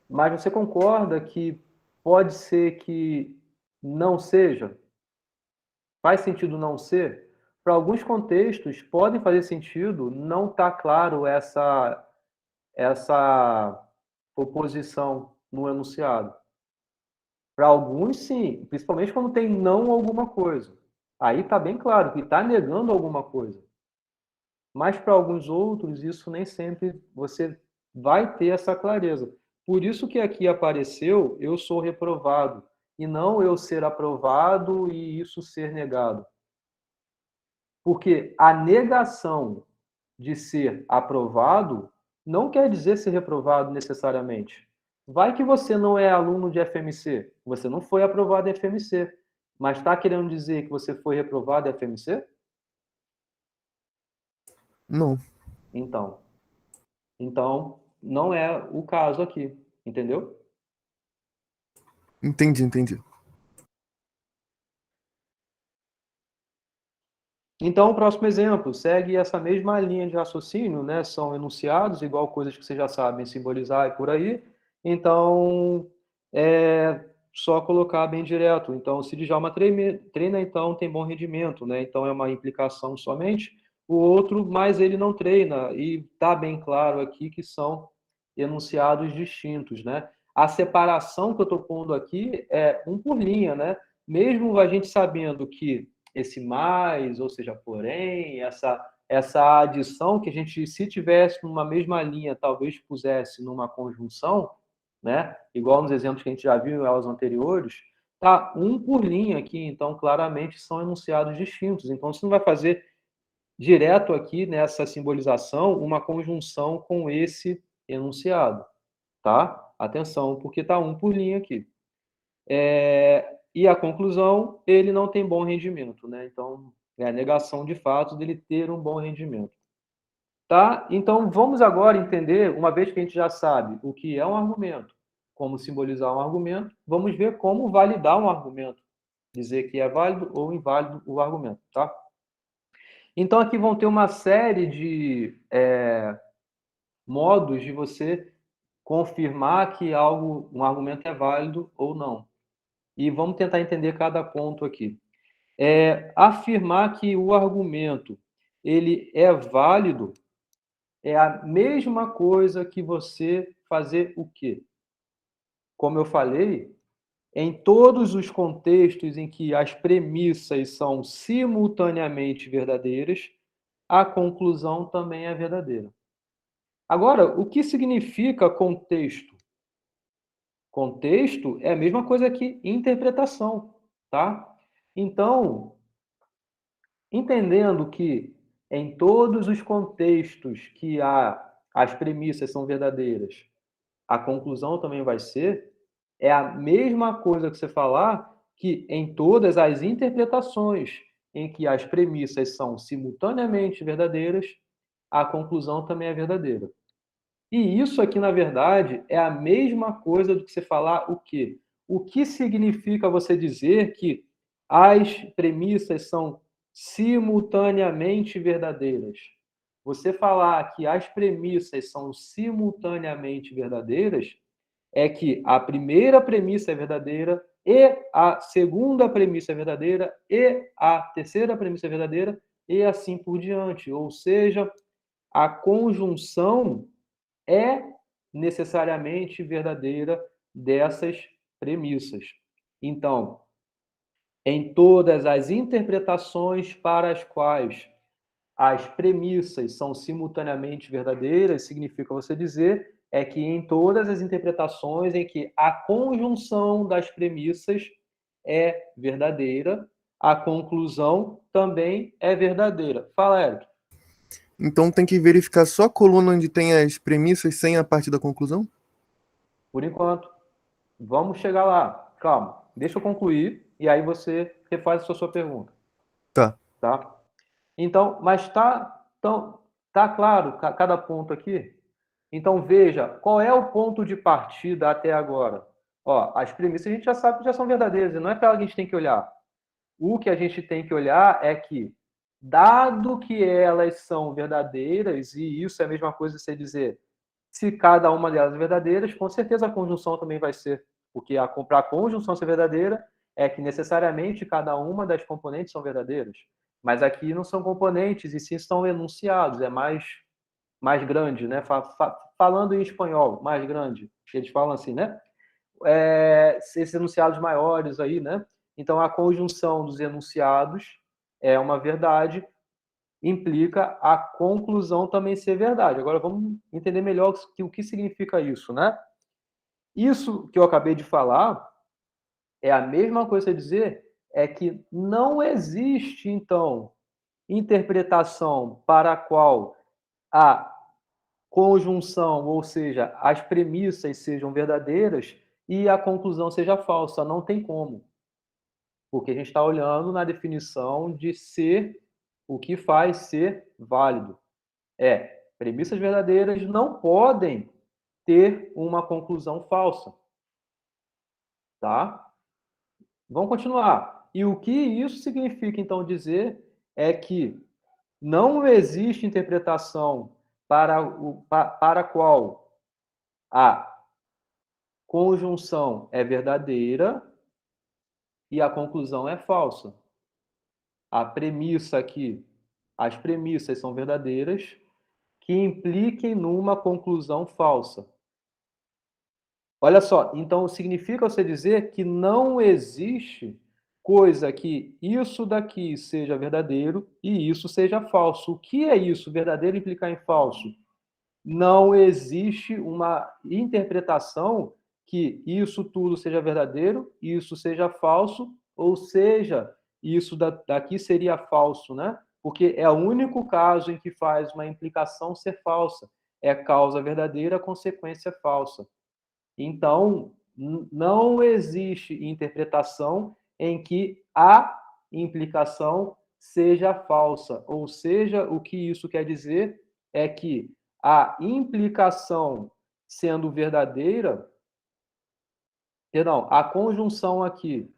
Mas você concorda que pode ser que não seja? Faz sentido não ser? Para alguns contextos, podem fazer sentido não estar claro essa oposição no enunciado. Para alguns, sim, principalmente quando tem não alguma coisa. Aí está bem claro que está negando alguma coisa. Mas para alguns outros, isso nem sempre você vai ter essa clareza. Por isso que aqui apareceu eu sou reprovado, e não eu ser aprovado e isso ser negado. Porque a negação de ser aprovado não quer dizer ser reprovado necessariamente. Vai que você não é aluno de FMC, você não foi aprovado em FMC, mas está querendo dizer que você foi reprovado em FMC? Não. Então, não é o caso aqui, entendeu? Entendi. Então, o próximo exemplo segue essa mesma linha de raciocínio, né? São enunciados, igual coisas que vocês já sabem simbolizar e por aí. Então, é só colocar bem direto. Então, se Djalma treina, então tem bom rendimento, né? Então, é uma implicação somente. O outro, mas ele não treina. E está bem claro aqui que são enunciados distintos, né? A separação que eu estou pondo aqui é um por linha, né? Mesmo a gente sabendo que esse mais, ou seja, porém, essa adição que a gente, se tivesse numa mesma linha, talvez pusesse numa conjunção, né? Igual nos exemplos que a gente já viu em aulas anteriores, tá um por linha aqui, então claramente são enunciados distintos. Então você não vai fazer direto aqui nessa simbolização uma conjunção com esse enunciado, tá? Atenção, porque tá um por linha aqui. E a conclusão, ele não tem bom rendimento, né? Então, é a negação de fato dele ter um bom rendimento. Tá? Então, vamos agora entender, uma vez que a gente já sabe o que é um argumento, como simbolizar um argumento, vamos ver como validar um argumento, dizer que é válido ou inválido o argumento, tá? Então, aqui vão ter uma série de modos de você confirmar que um argumento é válido ou não. E vamos tentar entender cada ponto aqui. Afirmar que o argumento ele é válido é a mesma coisa que você fazer o quê? Como eu falei, em todos os contextos em que as premissas são simultaneamente verdadeiras, a conclusão também é verdadeira. Agora, o que significa contexto? Contexto é a mesma coisa que interpretação, tá? Então, entendendo que em todos os contextos que as premissas são verdadeiras, a conclusão também vai ser, é a mesma coisa que você falar que em todas as interpretações em que as premissas são simultaneamente verdadeiras, a conclusão também é verdadeira. E isso aqui, na verdade, é a mesma coisa do que você falar o quê? O que significa você dizer que as premissas são simultaneamente verdadeiras? Você falar que as premissas são simultaneamente verdadeiras é que a primeira premissa é verdadeira e a segunda premissa é verdadeira, e a terceira premissa é verdadeira, e assim por diante. Ou seja, a conjunção é necessariamente verdadeira dessas premissas. Então, em todas as interpretações para as quais as premissas são simultaneamente verdadeiras, significa você dizer que em todas as interpretações em que a conjunção das premissas é verdadeira, a conclusão também é verdadeira. Fala, Eric. Então tem que verificar só a coluna onde tem as premissas sem a parte da conclusão? Por enquanto. Vamos chegar lá. Calma. Deixa eu concluir e aí você refaz a sua pergunta. Tá. Tá? Então, mas tá claro cada ponto aqui? Então, veja, qual é o ponto de partida até agora? Ó, as premissas a gente já sabe que já são verdadeiras, e não é para ela que a gente tem que olhar. O que a gente tem que olhar é que, dado que elas são verdadeiras, e isso é a mesma coisa que você dizer, se cada uma delas é verdadeira, com certeza a conjunção também vai ser. Porque para a conjunção ser verdadeira, é que necessariamente cada uma das componentes são verdadeiras. Mas aqui não são componentes, e sim são enunciados, é mais grande, né? Falando em espanhol, mais grande. Eles falam assim, né? Esses enunciados maiores aí, né? Então, a conjunção dos enunciados é uma verdade, implica a conclusão também ser verdade. Agora, vamos entender melhor o que significa isso, né? Isso que eu acabei de falar é a mesma coisa a dizer que não existe, então, interpretação para a qual a conjunção, ou seja, as premissas sejam verdadeiras e a conclusão seja falsa. Não tem como. Porque a gente está olhando na definição de ser, o que faz ser válido. Premissas verdadeiras não podem ter uma conclusão falsa. Tá? Vamos continuar. E o que isso significa, então, dizer é que não existe interpretação para a qual a conjunção é verdadeira e a conclusão é falsa. A premissa aqui, as premissas são verdadeiras que impliquem numa conclusão falsa. Olha só, então significa você dizer que não existe coisa que isso daqui seja verdadeiro e isso seja falso. O que é isso, verdadeiro implicar em falso? Não existe uma interpretação que isso tudo seja verdadeiro, isso seja falso, ou seja, isso daqui seria falso, né? Porque é o único caso em que faz uma implicação ser falsa. É causa verdadeira, consequência falsa. Então, não existe interpretação em que a implicação seja falsa. Ou seja, o que isso quer dizer é que a implicação sendo verdadeira, perdão, a conjunção aqui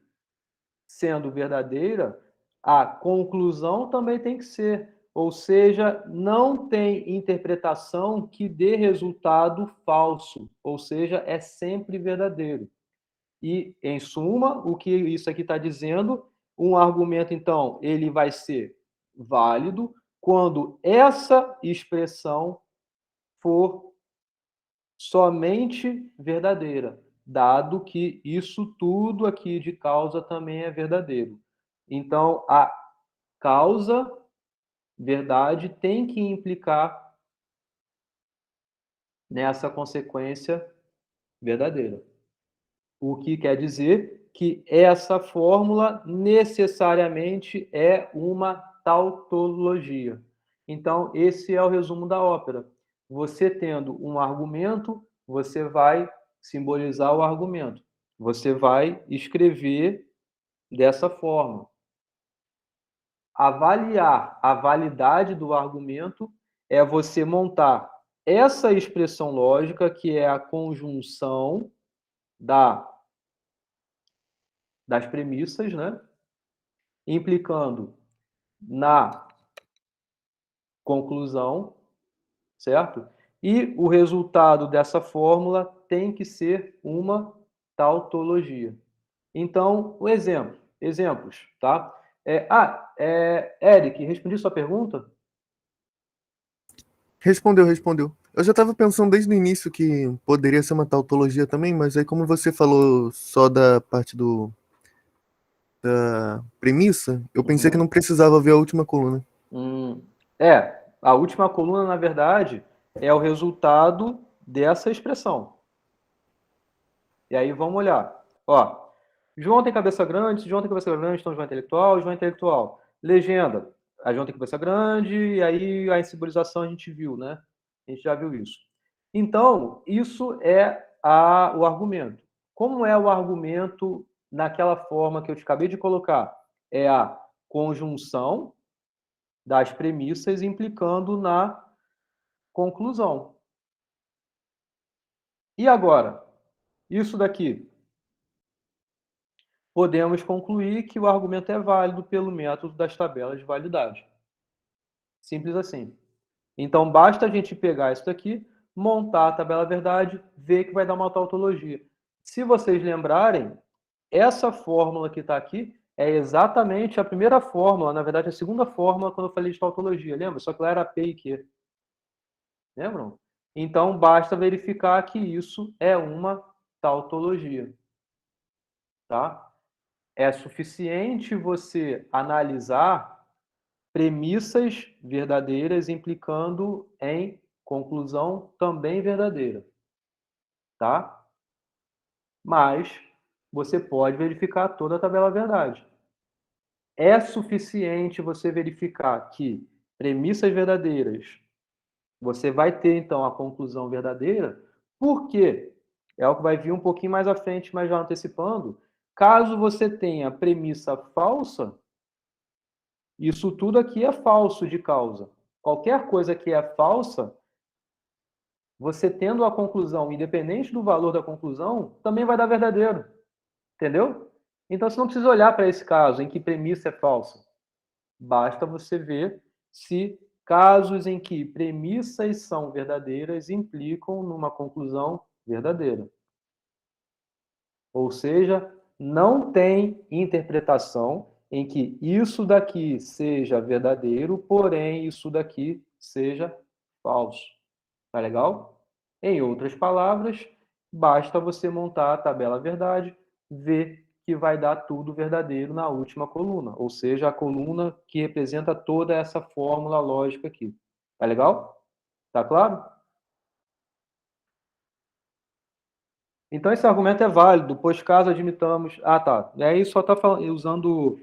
sendo verdadeira, a conclusão também tem que ser. Ou seja, não tem interpretação que dê resultado falso, ou seja, é sempre verdadeiro. E, em suma, o que isso aqui está dizendo, um argumento, então, ele vai ser válido quando essa expressão for somente verdadeira, dado que isso tudo aqui de causa também é verdadeiro. Então, a causa verdade tem que implicar nessa consequência verdadeira. O que quer dizer que essa fórmula necessariamente é uma tautologia. Então, esse é o resumo da ópera. Você tendo um argumento, você vai simbolizar o argumento. Você vai escrever dessa forma. Avaliar a validade do argumento é você montar essa expressão lógica, que é a conjunção das premissas, né? Implicando na conclusão, certo? E o resultado dessa fórmula tem que ser uma tautologia. Então, o exemplos, tá? Eric, respondi sua pergunta? Respondeu. Eu já estava pensando desde o início que poderia ser uma tautologia também, mas aí como você falou só da parte da premissa, eu pensei que não precisava ver a última coluna. A última coluna, na verdade, é o resultado dessa expressão. E aí vamos olhar. Ó, João tem cabeça grande, se João tem cabeça grande, então João é intelectual. Legenda, a João tem cabeça grande, e aí a simbolização a gente viu, né? A gente já viu isso. Então, isso é o argumento. Como é o argumento naquela forma que eu te acabei de colocar? É a conjunção das premissas implicando na conclusão. E agora? Isso daqui. Podemos concluir que o argumento é válido pelo método das tabelas de validade. Simples assim. Então, basta a gente pegar isso daqui, montar a tabela verdade, ver que vai dar uma tautologia. Se vocês lembrarem, essa fórmula que está aqui é exatamente a primeira fórmula, na verdade, a segunda fórmula quando eu falei de tautologia. Lembra? Só que lá era P e Q. Lembram? Então, basta verificar que isso é uma tautologia. Tá? É suficiente você analisar premissas verdadeiras implicando em conclusão também verdadeira. Tá? Mas você pode verificar toda a tabela verdade. É suficiente você verificar que premissas verdadeiras, você vai ter, então, a conclusão verdadeira, porque é o que vai vir um pouquinho mais à frente, mas já antecipando, caso você tenha premissa falsa, isso tudo aqui é falso de causa. Qualquer coisa que é falsa, você tendo a conclusão, independente do valor da conclusão, também vai dar verdadeiro. Entendeu? Então, você não precisa olhar para esse caso em que premissa é falsa. Basta você ver se casos em que premissas são verdadeiras implicam numa conclusão verdadeira. Ou seja, não tem interpretação em que isso daqui seja verdadeiro, porém isso daqui seja falso. Tá legal? Em outras palavras, basta você montar a tabela verdade, ver que vai dar tudo verdadeiro na última coluna, ou seja, a coluna que representa toda essa fórmula lógica aqui. Tá legal? Tá claro? Então, esse argumento é válido, pois caso admitamos... tá. E aí só está usando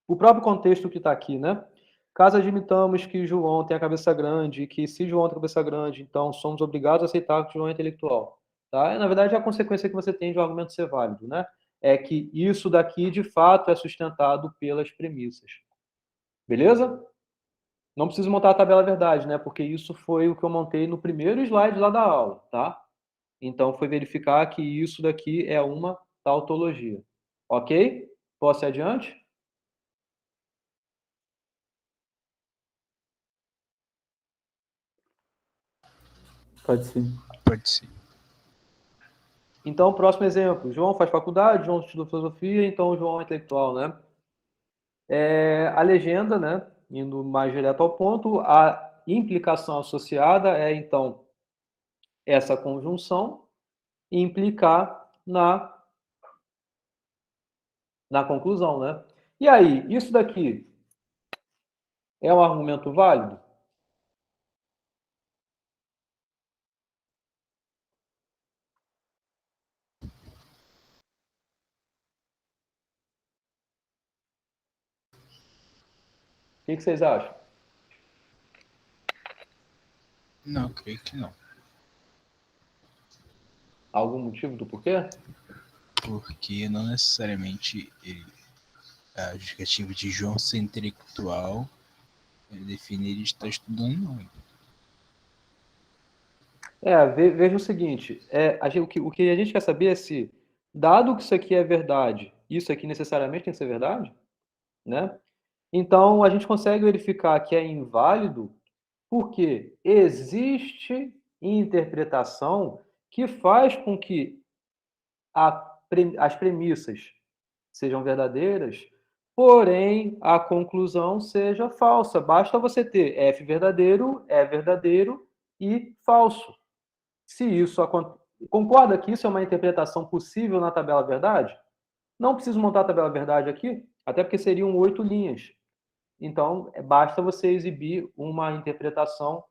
o próprio contexto que está aqui, né? Caso admitamos que João tem a cabeça grande, e que se João tem a cabeça grande, então somos obrigados a aceitar que João é intelectual. Tá? Na verdade, é a consequência que você tem de um argumento ser válido, né? É que isso daqui, de fato, é sustentado pelas premissas. Beleza? Não preciso montar a tabela verdade, né? Porque isso foi o que eu montei no primeiro slide lá da aula, tá? Então, foi verificar que isso daqui é uma tautologia. Ok? Posso ir adiante? Pode sim. Pode sim. Então, próximo exemplo. João faz faculdade, João estuda filosofia, então João é intelectual, né? A legenda, né? Indo mais direto ao ponto, a implicação associada é, então, essa conjunção implicar na conclusão, né? E aí, isso daqui é um argumento válido? O que vocês acham? Não, creio que não. Algum motivo do porquê? Porque não necessariamente a justificativa de João ser intelectual define ele estar estudando, não. Veja o seguinte, o que a gente quer saber é se, dado que isso aqui é verdade, isso aqui necessariamente tem que ser verdade, né? Então, a gente consegue verificar que é inválido porque existe interpretação que faz com que a as premissas sejam verdadeiras, porém a conclusão seja falsa. Basta você ter F verdadeiro, E verdadeiro e falso. Se isso concorda que isso é uma interpretação possível na tabela verdade? Não preciso montar a tabela verdade aqui, até porque seriam 8 linhas. Então, basta você exibir uma interpretação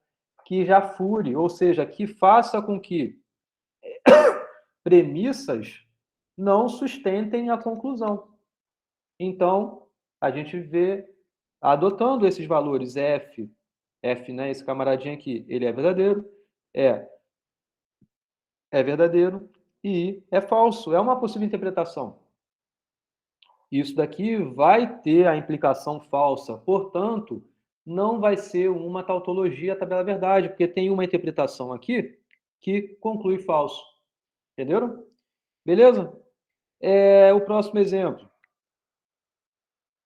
que já fure, ou seja, que faça com que premissas não sustentem a conclusão. Então, a gente vê adotando esses valores F, né, esse camaradinho aqui, ele é verdadeiro, é verdadeiro e é falso. É uma possível interpretação. Isso daqui vai ter a implicação falsa, portanto, não vai ser uma tautologia tabela verdade, porque tem uma interpretação aqui que conclui falso. Entenderam? Beleza? O próximo exemplo.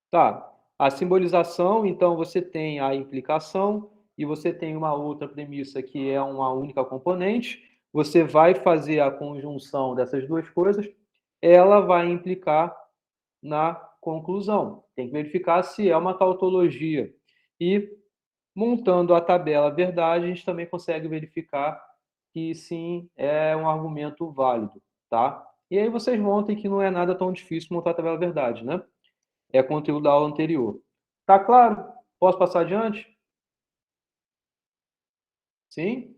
Tá. A simbolização, então, você tem a implicação e você tem uma outra premissa que é uma única componente. Você vai fazer a conjunção dessas duas coisas, ela vai implicar na conclusão. Tem que verificar se é uma tautologia. E, montando a tabela verdade, a gente também consegue verificar que, sim, é um argumento válido, tá? E aí vocês montem que não é nada tão difícil montar a tabela verdade, né? É conteúdo da aula anterior. Tá claro? Posso passar adiante? Sim?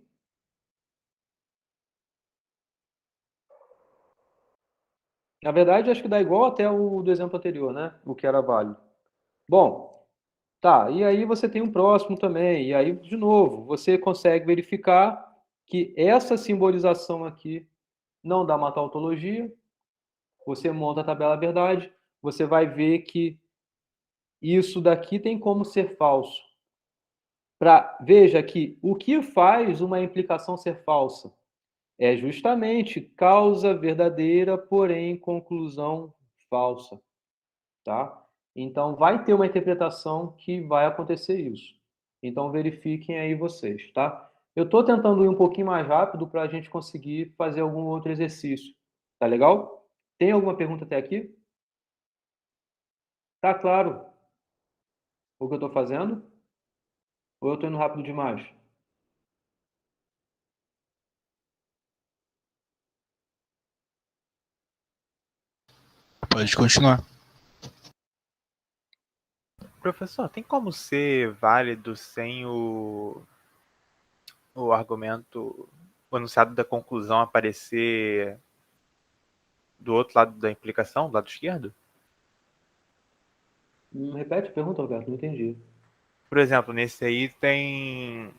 Na verdade, acho que dá igual até o do exemplo anterior, né? O que era válido. Bom, tá. E aí você tem um próximo também. E aí, de novo, você consegue verificar que essa simbolização aqui não dá uma tautologia. Você monta a tabela verdade, você vai ver que isso daqui tem como ser falso. Veja que o que faz uma implicação ser falsa? É justamente causa verdadeira, porém conclusão falsa, tá? Então, vai ter uma interpretação que vai acontecer isso. Então, verifiquem aí vocês, tá? Eu estou tentando ir um pouquinho mais rápido para a gente conseguir fazer algum outro exercício. Tá legal? Tem alguma pergunta até aqui? Tá claro o que eu estou fazendo? Ou eu estou indo rápido demais? Pode continuar. Professor, tem como ser válido sem o argumento, o enunciado da conclusão aparecer do outro lado da implicação, do lado esquerdo? Repete a pergunta, Roberto, não entendi. Por exemplo, nesse aí tem...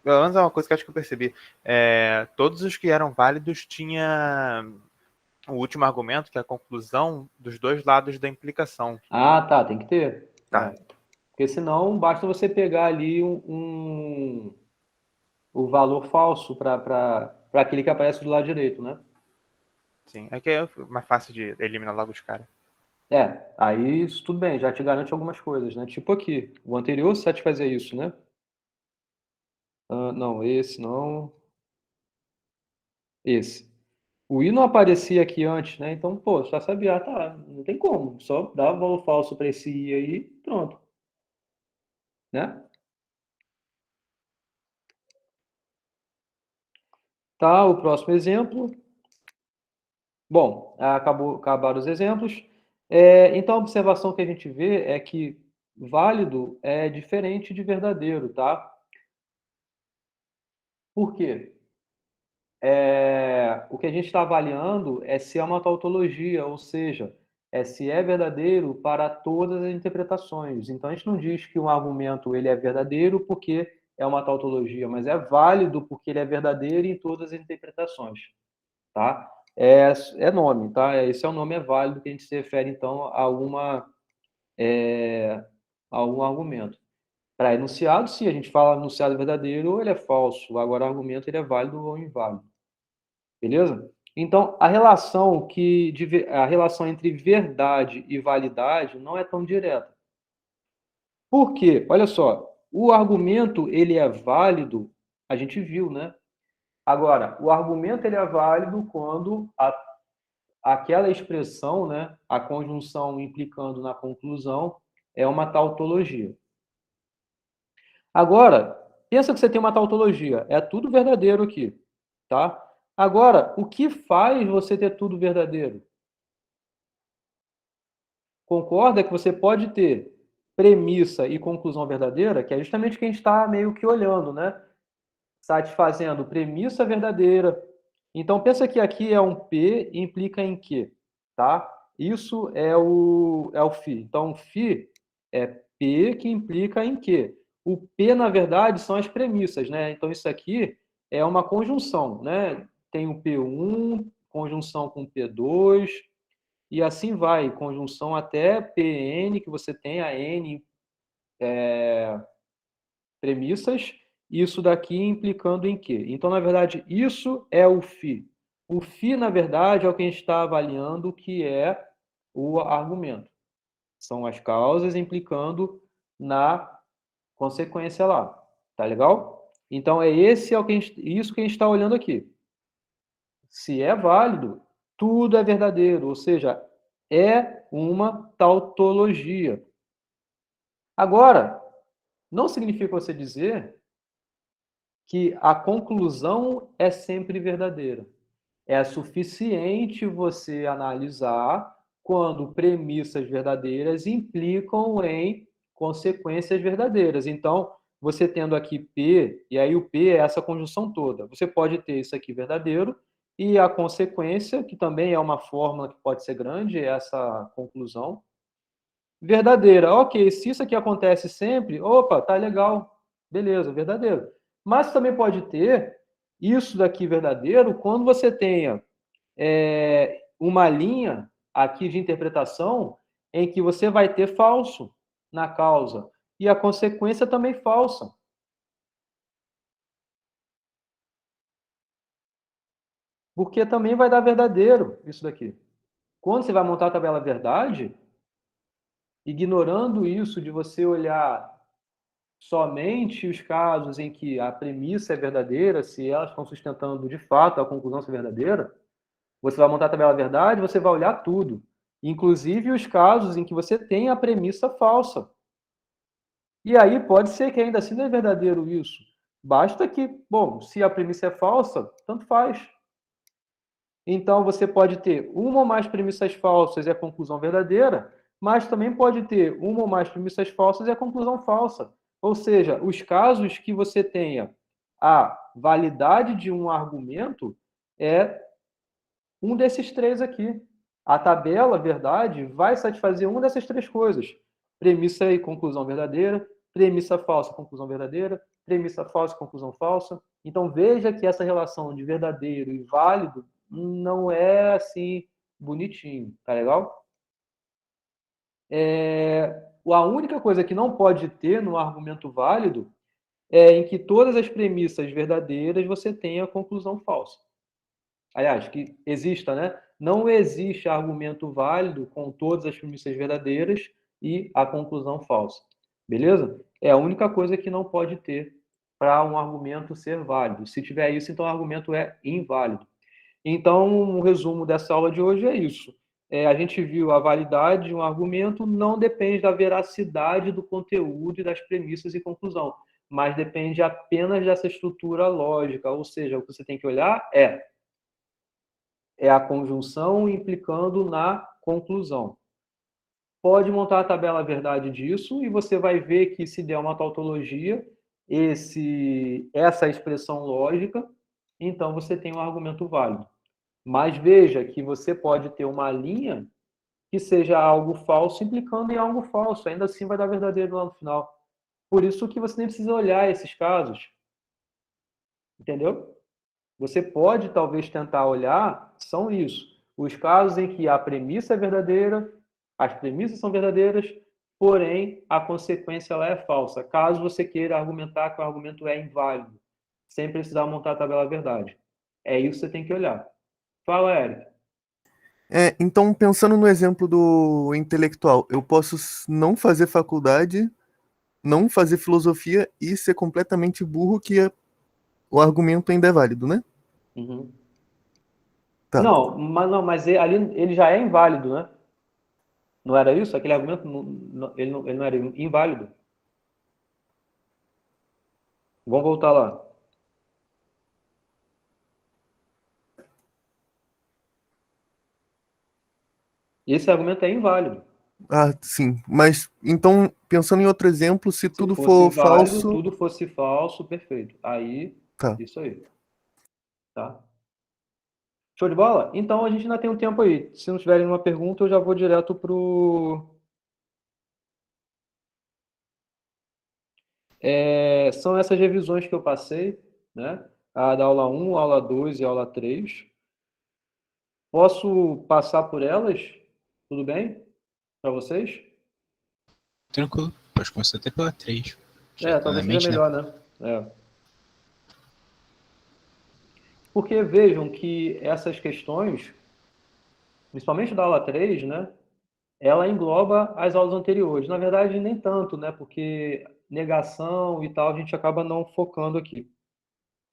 Pelo menos é uma coisa que acho que eu percebi. Todos os que eram válidos tinha o último argumento, que é a conclusão dos dois lados da implicação. Ah, tá, tem que ter. Tá. Porque senão basta você pegar ali o valor falso para aquele que aparece do lado direito, né? Sim, é que é mais fácil de eliminar logo os caras. Aí isso tudo bem, já te garante algumas coisas, né? Tipo aqui, o anterior satisfazia isso, né? Não, esse não. Esse. O I não aparecia aqui antes, né? Então, pô, só sabia, tá, não tem como. Só dá o valor falso para esse I aí, pronto. Né? Tá, o próximo exemplo. Bom, acabaram os exemplos. Então, a observação que a gente vê é que válido é diferente de verdadeiro, tá? Por quê? O que a gente está avaliando é se é uma tautologia, ou seja, se é verdadeiro para todas as interpretações. Então, a gente não diz que um argumento ele é verdadeiro porque é uma tautologia, mas é válido porque ele é verdadeiro em todas as interpretações, tá? Nome, tá? Esse é o nome, é válido, que a gente se refere, então, a algum argumento. Para enunciado, sim, a gente fala enunciado verdadeiro ou ele é falso. Agora, o argumento ele é válido ou inválido. Beleza? Então, a relação entre verdade e validade não é tão direta. Por quê? Olha só, o argumento ele é válido, a gente viu, né? Agora, o argumento ele é válido quando aquela expressão, né, a conjunção implicando na conclusão, é uma tautologia. Agora, pensa que você tem uma tautologia, é tudo verdadeiro aqui, tá? Agora, o que faz você ter tudo verdadeiro? Concorda que você pode ter premissa e conclusão verdadeira, que é justamente o que a gente está meio que olhando, né? Satisfazendo premissa verdadeira. Então, pensa que aqui é um P e implica em quê? Tá? Isso é o φ. Então, φ é P que implica em quê? O P, na verdade, são as premissas, né? Então, isso aqui é uma conjunção, né? Tem o P1, conjunção com P2, e assim vai, conjunção até Pn, que você tem a N premissas, isso daqui implicando em quê? Então, na verdade, isso é o φ. O φ, na verdade, é o que a gente está avaliando, que é o argumento. São as causas implicando na consequência lá. Tá legal? Então, isso que a gente está olhando aqui. Se é válido, tudo é verdadeiro, ou seja, é uma tautologia. Agora, não significa você dizer que a conclusão é sempre verdadeira. É suficiente você analisar quando premissas verdadeiras implicam em consequências verdadeiras. Então, você tendo aqui P, e aí o P é essa conjunção toda. Você pode ter isso aqui verdadeiro, e a consequência, que também é uma fórmula que pode ser grande, é essa conclusão, verdadeira. Ok, se isso aqui acontece sempre, opa, tá legal, beleza, verdadeiro. Mas também pode ter isso daqui verdadeiro quando você tenha uma linha aqui de interpretação em que você vai ter falso na causa e a consequência também falsa. Porque também vai dar verdadeiro isso daqui. Quando você vai montar a tabela verdade, ignorando isso de você olhar somente os casos em que a premissa é verdadeira, se elas estão sustentando de fato a conclusão ser verdadeira, você vai montar a tabela verdade, você vai olhar tudo, inclusive os casos em que você tem a premissa falsa. E aí pode ser que ainda assim não é verdadeiro isso. Basta que, bom, se a premissa é falsa, tanto faz. Então você pode ter uma ou mais premissas falsas e a conclusão verdadeira, mas também pode ter uma ou mais premissas falsas e a conclusão falsa. Ou seja, os casos que você tenha a validade de um argumento é um desses três aqui. A tabela verdade vai satisfazer uma dessas três coisas. Premissa e conclusão verdadeira, premissa falsa, conclusão verdadeira, premissa falsa, conclusão falsa. Então veja que essa relação de verdadeiro e válido não é assim bonitinho, tá legal? A única coisa que não pode ter no argumento válido é em que todas as premissas verdadeiras você tenha a conclusão falsa. Aliás, que exista, né? Não existe argumento válido com todas as premissas verdadeiras e a conclusão falsa. Beleza? É a única coisa que não pode ter para um argumento ser válido. Se tiver isso, então o argumento é inválido. Então, um resumo dessa aula de hoje é isso. A gente viu a validade de um argumento não depende da veracidade do conteúdo e das premissas e conclusão, mas depende apenas dessa estrutura lógica, ou seja, o que você tem que olhar é a conjunção implicando na conclusão. Pode montar a tabela verdade disso e você vai ver que se der uma tautologia, essa expressão lógica, então você tem um argumento válido. Mas veja que você pode ter uma linha que seja algo falso implicando em algo falso. Ainda assim vai dar verdadeiro lá no final. Por isso que você nem precisa olhar esses casos. Entendeu? Você pode, talvez, tentar olhar, são isso. Os casos em que a premissa é verdadeira, as premissas são verdadeiras, porém, a consequência ela é falsa. Caso você queira argumentar que o argumento é inválido, sem precisar montar a tabela verdade. É isso que você tem que olhar. Fala, Eric. Então, pensando no exemplo do intelectual, eu posso não fazer faculdade, não fazer filosofia e ser completamente burro que o argumento ainda é válido, né? Uhum. Tá. Mas ali ele já é inválido, né? Não era isso? Aquele argumento, ele não era inválido. Vamos voltar lá. Esse argumento é inválido. Ah, sim. Mas, então, pensando em outro exemplo, se tudo for válido, falso... tudo fosse falso, perfeito. Aí, Tá. isso aí. Tá? Show de bola? Então, a gente ainda tem um tempo aí. Se não tiverem nenhuma pergunta, eu já vou direto pro... são essas revisões que eu passei, né? A da aula 1, aula 2 e aula 3. Posso passar por elas? Tudo bem? Para vocês? Tranquilo. Pode começar até pela 3. Talvez seja melhor, né? Porque vejam que essas questões, principalmente da aula 3, né? Ela engloba as aulas anteriores. Na verdade, nem tanto, né? Porque negação e tal, a gente acaba não focando aqui.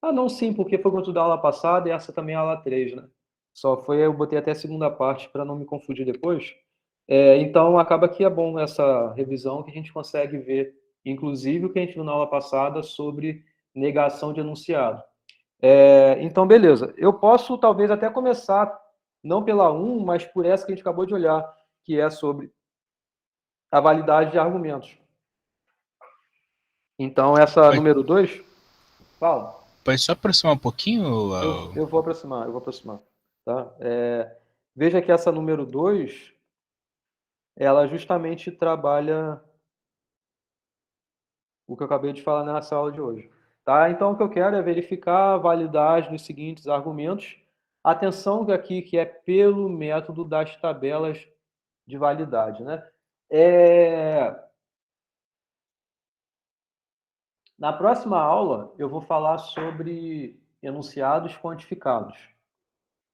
Ah, não, sim, porque foi quanto da aula passada e essa também é a aula 3, né? Eu botei até a segunda parte para não me confundir depois. Então, acaba que é bom essa revisão que a gente consegue ver, inclusive, o que a gente viu na aula passada sobre negação de enunciado. Então, beleza. Eu posso, talvez, até começar, não pela 1, mas por essa que a gente acabou de olhar, que é sobre a validade de argumentos. Então, essa número 2, fala. Pode só aproximar um pouquinho? Eu vou aproximar. Tá? Veja que essa número 2, ela justamente trabalha o que eu acabei de falar nessa aula de hoje. Tá? Então, o que eu quero é verificar a validade dos seguintes argumentos. Atenção aqui que é pelo método das tabelas de validade. Né? Na próxima aula, eu vou falar sobre enunciados quantificados.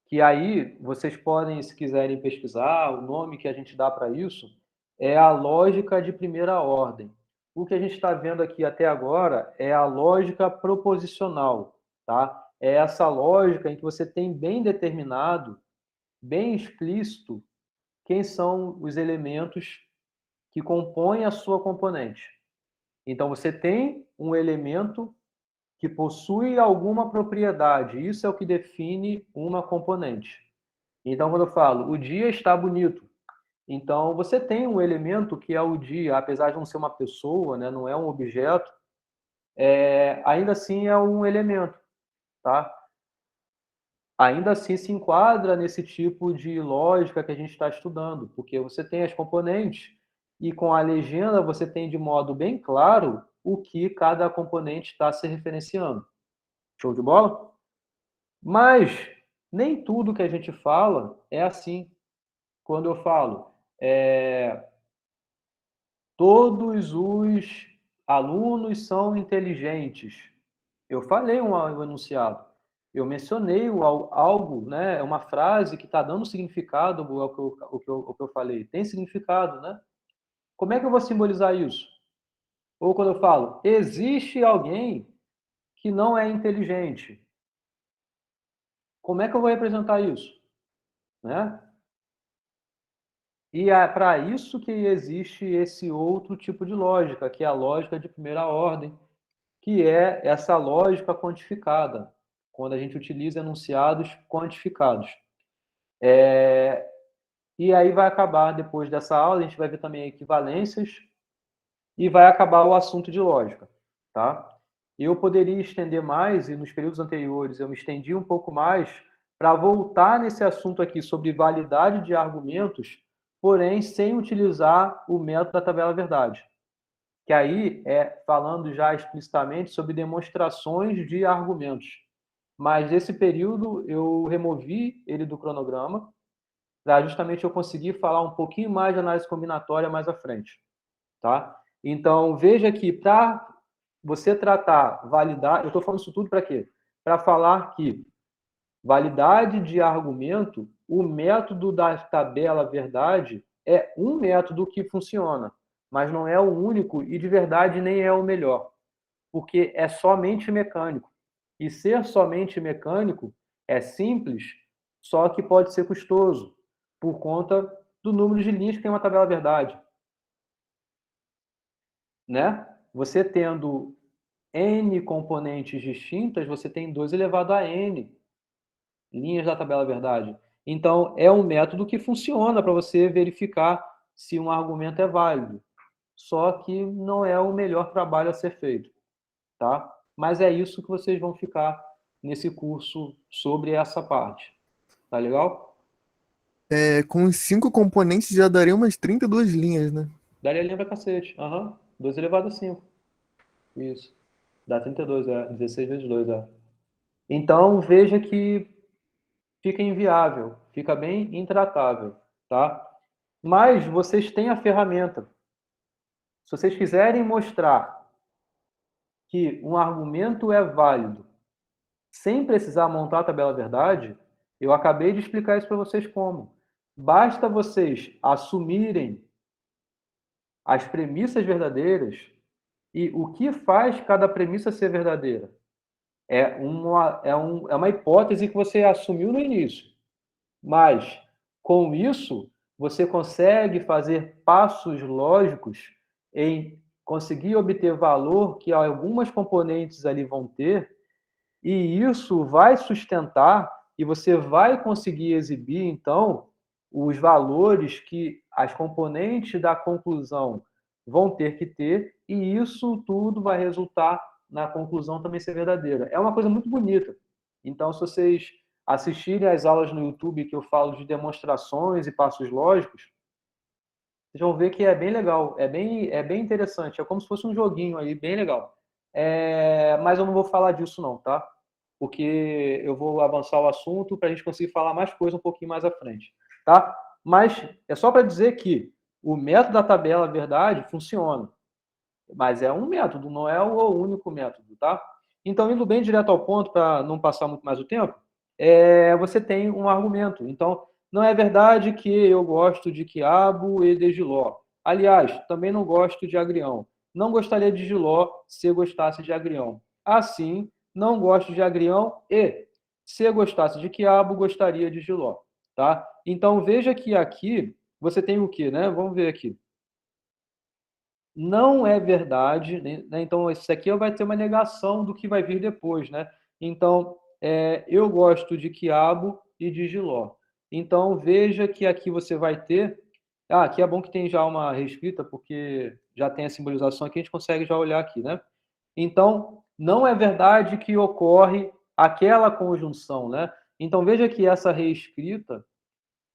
Que aí, vocês podem, se quiserem pesquisar, o nome que a gente dá para isso é a lógica de primeira ordem. O que a gente está vendo aqui até agora é a lógica proposicional. Tá? É essa lógica em que você tem bem determinado, bem explícito, quem são os elementos que compõem a sua componente. Então, você tem um elemento que possui alguma propriedade. Isso é o que define uma componente. Então, quando eu falo, o dia está bonito, então você tem um elemento que é o dia, apesar de não ser uma pessoa, né, não é um objeto, ainda assim é um elemento, tá? Ainda assim se enquadra nesse tipo de lógica que a gente está estudando, porque você tem as componentes e com a legenda você tem de modo bem claro o que cada componente está se referenciando. Show de bola? Mas nem tudo que a gente fala é assim. Quando eu falo, todos os alunos são inteligentes. Eu falei um enunciado. Eu mencionei algo, né? Uma frase que está dando significado ao que eu falei. Tem significado, né? Como é que eu vou simbolizar isso? Ou quando eu falo, existe alguém que não é inteligente. Como é que eu vou representar isso? Né? E é para isso que existe esse outro tipo de lógica, que é a lógica de primeira ordem, que é essa lógica quantificada, quando a gente utiliza enunciados quantificados. E aí vai acabar, depois dessa aula, a gente vai ver também equivalências e vai acabar o assunto de lógica. Tá? Eu poderia estender mais, e nos períodos anteriores eu me estendi um pouco mais, para voltar nesse assunto aqui sobre validade de argumentos, porém sem utilizar o método da tabela verdade. Que aí é falando já explicitamente sobre demonstrações de argumentos. Mas esse período eu removi ele do cronograma, para justamente eu conseguir falar um pouquinho mais de análise combinatória mais à frente. Tá? Então, veja que para você tratar, validar, eu estou falando isso tudo para quê? Para falar que validade de argumento, o método da tabela verdade é um método que funciona, mas não é o único e de verdade nem é o melhor, porque é somente mecânico. E ser somente mecânico é simples, só que pode ser custoso, por conta do número de linhas que tem uma tabela verdade. Né? Você tendo N componentes distintas, você tem 2 elevado a N linhas da tabela verdade. Então, é um método que funciona para você verificar se um argumento é válido. Só que não é o melhor trabalho a ser feito. Tá? Mas é isso que vocês vão ficar nesse curso sobre essa parte. Tá legal? Com os 5 componentes já daria umas 32 linhas, né? Daria linha pra cacete. 2 elevado a 5. Isso. Dá 32, 16 vezes 2, Então, veja que fica inviável, fica bem intratável, tá? Mas vocês têm a ferramenta. Se vocês quiserem mostrar que um argumento é válido sem precisar montar a tabela verdade, eu acabei de explicar isso para vocês como. Basta vocês assumirem as premissas verdadeiras e o que faz cada premissa ser verdadeira. É uma hipótese que você assumiu no início. Mas, com isso, você consegue fazer passos lógicos em conseguir obter valor que algumas componentes ali vão ter, e isso vai sustentar e você vai conseguir exibir, então, os valores que as componentes da conclusão vão ter que ter, e isso tudo vai resultar na conclusão também ser verdadeira. É uma coisa muito bonita. Então, se vocês assistirem às aulas no YouTube que eu falo de demonstrações e passos lógicos, vocês vão ver que é bem legal, é bem interessante, é como se fosse um joguinho aí, bem legal. Mas eu não vou falar disso não, tá? Porque eu vou avançar o assunto para a gente conseguir falar mais coisa um pouquinho mais à frente, tá? Mas é só para dizer que o método da tabela verdade funciona, mas é um método, não é o único método, tá? Então, indo bem direto ao ponto, para não passar muito mais o tempo, você tem um argumento. Então, não é verdade que eu gosto de quiabo e de jiló. Aliás, também não gosto de agrião. Não gostaria de jiló se gostasse de agrião. Assim, não gosto de agrião e, se gostasse de quiabo, gostaria de jiló. Tá? Então, veja que aqui você tem o quê, né? Vamos ver aqui. Não é verdade, né? Então, isso aqui vai ter uma negação do que vai vir depois, né? Então, eu gosto de quiabo e de jiló. Então, veja que aqui você vai ter... aqui é bom que tem já uma reescrita, porque já tem a simbolização aqui, a gente consegue já olhar aqui, né? Então, não é verdade que ocorre aquela conjunção, né? Então, veja que essa reescrita,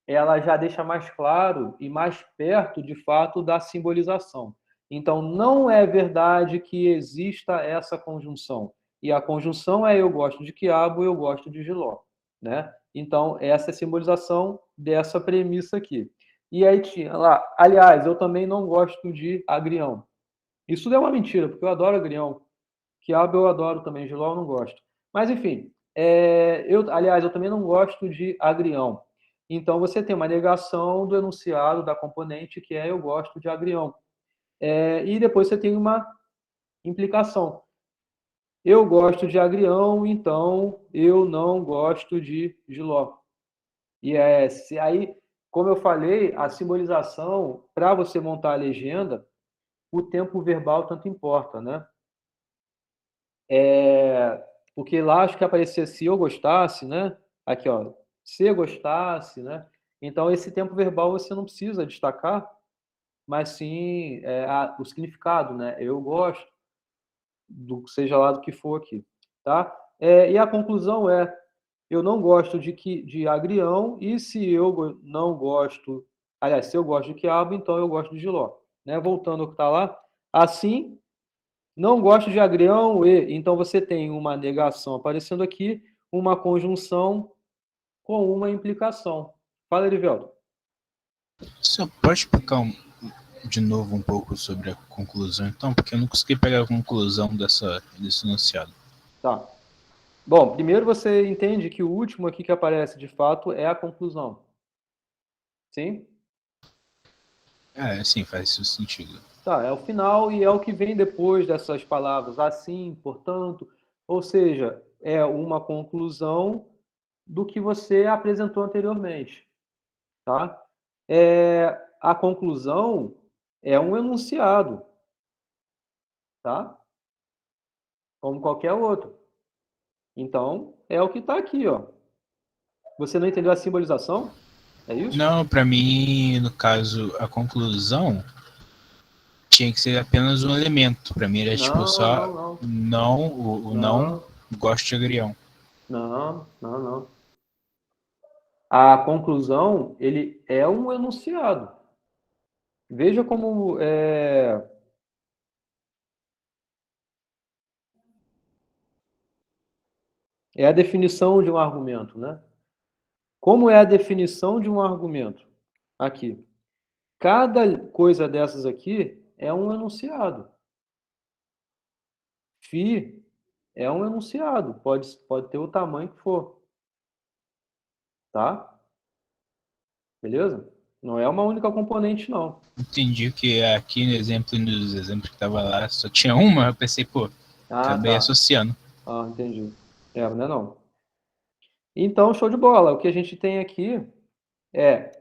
ela já deixa mais claro e mais perto, de fato, da simbolização. Então, não é verdade que exista essa conjunção. E a conjunção é eu gosto de quiabo, eu gosto de jiló, né? Então, essa é a simbolização dessa premissa aqui. E aí tinha lá, aliás, eu também não gosto de agrião. Isso é uma mentira, porque eu adoro agrião. Quiabo eu adoro também, jiló eu não gosto. Mas, enfim, aliás, eu também não gosto de agrião. Então, você tem uma negação do enunciado da componente, que é eu gosto de agrião. E depois você tem uma implicação. Eu gosto de agrião, então eu não gosto de jiló. E aí, como eu falei, a simbolização, para você montar a legenda, o tempo verbal tanto importa, né? Porque lá acho que aparecia se eu gostasse, né? Aqui, ó, se gostasse, né? Então, esse tempo verbal você não precisa destacar, mas sim o significado, né? Eu gosto, seja lá do que for aqui, tá? E a conclusão eu não gosto de agrião, e se eu não gosto, aliás, se eu gosto de quiabo, então eu gosto de jiló, né? Voltando ao que está lá, assim, não gosto de agrião e, então você tem uma negação aparecendo aqui, uma conjunção com uma implicação. Fala, Erivelto. Você pode explicar de novo um pouco sobre a conclusão, então? Porque eu não consegui pegar a conclusão desse enunciado. Tá. Bom, primeiro você entende que o último aqui que aparece, de fato, é a conclusão. Sim? Sim, faz sentido. Tá, é o final e é o que vem depois dessas palavras, assim, portanto. Ou seja, é uma conclusão do que você apresentou anteriormente, tá? A conclusão é um enunciado, tá? Como qualquer outro. Então, é o que está aqui, ó. Você não entendeu a simbolização? É isso? Não, para mim, no caso, a conclusão tinha que ser apenas um elemento. Para mim era tipo só não gosto de agrião. Não. A conclusão, ele é um enunciado. Veja como é a definição de um argumento, né? Como é a definição de um argumento? Aqui. Cada coisa dessas aqui é um enunciado. Φ é um enunciado, pode ter o tamanho que for. Tá? Beleza? Não é uma única componente, não. Entendi que aqui no exemplo, nos exemplos que tava lá, só tinha uma, eu pensei, pô, acabei associando. Entendi. Não é não. Então, show de bola. O que a gente tem aqui é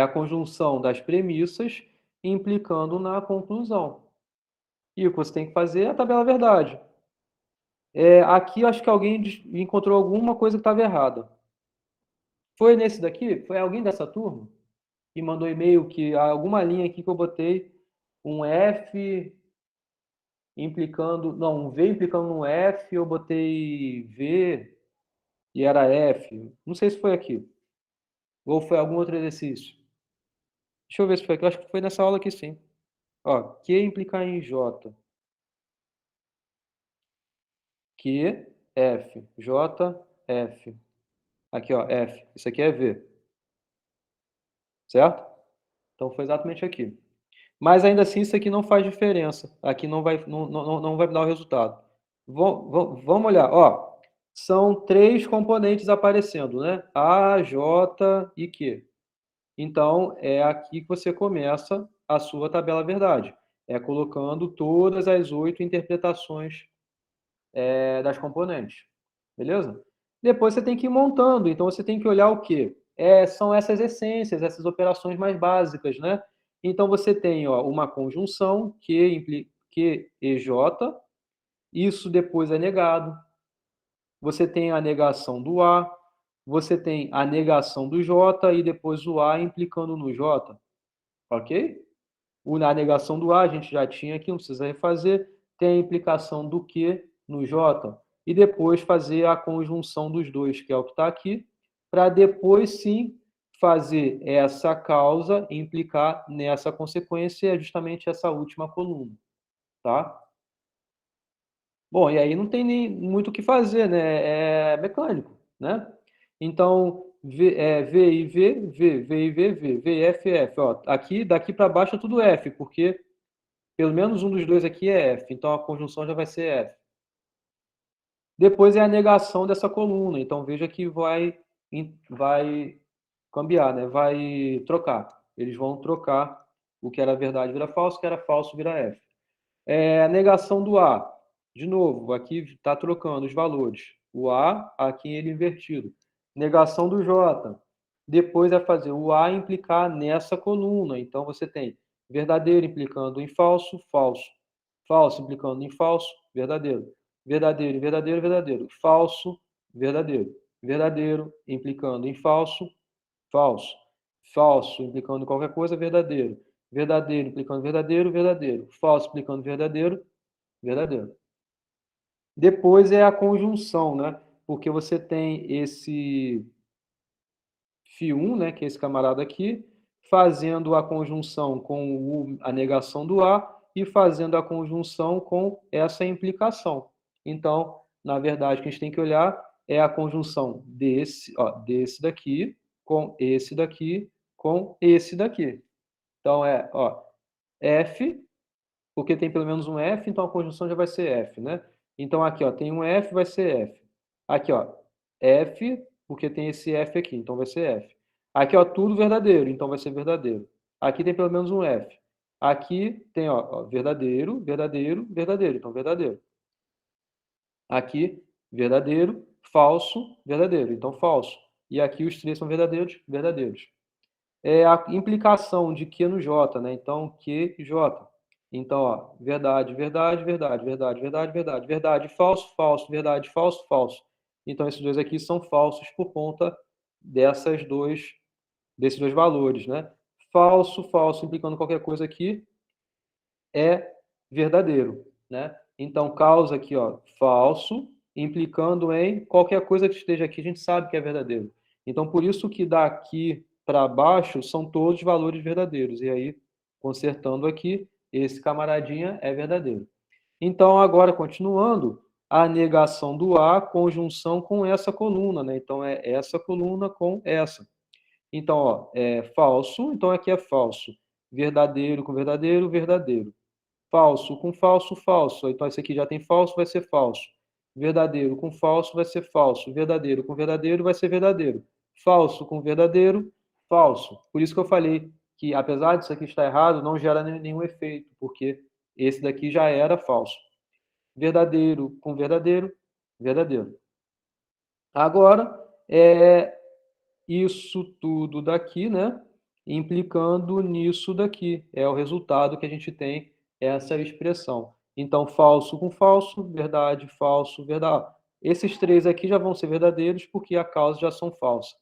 a conjunção das premissas implicando na conclusão. E o que você tem que fazer é a tabela verdade. Aqui, acho que alguém encontrou alguma coisa que estava errada. Foi nesse daqui? Foi alguém dessa turma? E mandou e-mail que alguma linha aqui que eu botei um F implicando... Não, um V implicando num F, eu botei V e era F. Não sei se foi aqui. Ou foi algum outro exercício. Deixa eu ver se foi aqui. Eu acho que foi nessa aula aqui, sim. Ó, Q implicar em J. Q, F. J, F. Aqui, ó, F. Isso aqui é V. Certo? Então, foi exatamente aqui. Mas, ainda assim, isso aqui não faz diferença. Aqui não vai dar o resultado. Vamos olhar. Ó, são 3 componentes aparecendo, né? A, J e Q. Então, é aqui que você começa a sua tabela verdade. É colocando todas as 8 interpretações das componentes. Beleza? Depois você tem que ir montando. Então, você tem que olhar o quê? São essas essências, essas operações mais básicas, né? Então, você tem uma conjunção Q e J. Isso depois é negado. Você tem a negação do A. Você tem a negação do J e depois o A implicando no J. Ok? A negação do A a gente já tinha aqui, não precisa refazer. Tem a implicação do Q no J. E depois fazer a conjunção dos dois, que é o que está aqui, para depois sim fazer essa causa e implicar nessa consequência, é justamente essa última coluna. Tá? Bom, e aí não tem nem muito o que fazer, né? É mecânico, né? Então, V e V, V e V, V e F, F. Ó, aqui, daqui para baixo é tudo F, porque pelo menos um dos dois aqui é F, então a conjunção já vai ser F. Depois é a negação dessa coluna, então veja que vai cambiar, né? Vai trocar. Eles vão trocar o que era verdade vira falso, o que era falso vira F. A negação do A. De novo, aqui está trocando os valores. O A, aqui ele invertido. Negação do J. Depois é fazer o A implicar nessa coluna. Então, você tem verdadeiro implicando em falso, falso. Falso implicando em falso, verdadeiro. Verdadeiro, verdadeiro, verdadeiro. Falso, verdadeiro. Verdadeiro implicando em falso, falso. Falso implicando em qualquer coisa, verdadeiro. Verdadeiro implicando verdadeiro, verdadeiro. Falso implicando verdadeiro, verdadeiro. Depois é a conjunção, né? Porque você tem esse φ1, né, que é esse camarada aqui, fazendo a conjunção com a negação do A e fazendo a conjunção com essa implicação. Então, na verdade, o que a gente tem que olhar é a conjunção desse daqui com esse daqui com esse daqui. Então, F, porque tem pelo menos um F, então a conjunção já vai ser F, né? Então, aqui, tem um F, vai ser F. Aqui, F, porque tem esse F aqui, então vai ser F. Aqui, tudo verdadeiro, então vai ser verdadeiro. Aqui tem pelo menos um F. Aqui tem, verdadeiro, verdadeiro, verdadeiro, então verdadeiro. Aqui, verdadeiro, falso, verdadeiro. Então, falso. E aqui os três são verdadeiros, verdadeiros. É a implicação de Q no J, né? Então, Q e J. Então, ó, verdade, verdade, verdade, verdade, verdade, verdade, verdade, falso, falso, verdade, falso, falso. Então, esses dois aqui são falsos por conta desses dois valores, né? Falso, falso, implicando qualquer coisa aqui, é verdadeiro, né? Então, causa aqui, ó, falso, implicando em qualquer coisa que esteja aqui, a gente sabe que é verdadeiro. Então, por isso que daqui para baixo são todos valores verdadeiros. E aí, consertando aqui, esse camaradinha é verdadeiro. Então, agora, continuando, a negação do A, conjunção com essa coluna, né? Então, é essa coluna com essa. Então, ó, é falso, então aqui é falso. Verdadeiro com verdadeiro, verdadeiro. Falso com falso, falso. Então, esse aqui já tem falso, vai ser falso. Verdadeiro com falso, vai ser falso. Verdadeiro com verdadeiro, vai ser verdadeiro. Falso com verdadeiro, falso. Por isso que eu falei que, apesar disso aqui estar errado, não gera nenhum efeito, porque esse daqui já era falso. Verdadeiro com verdadeiro, verdadeiro. Agora, isso tudo daqui, né? Implicando nisso daqui. É o resultado que a gente tem, essa expressão. Então, falso com falso, verdade, falso, verdade. Esses três aqui já vão ser verdadeiros porque a causa já são falsas.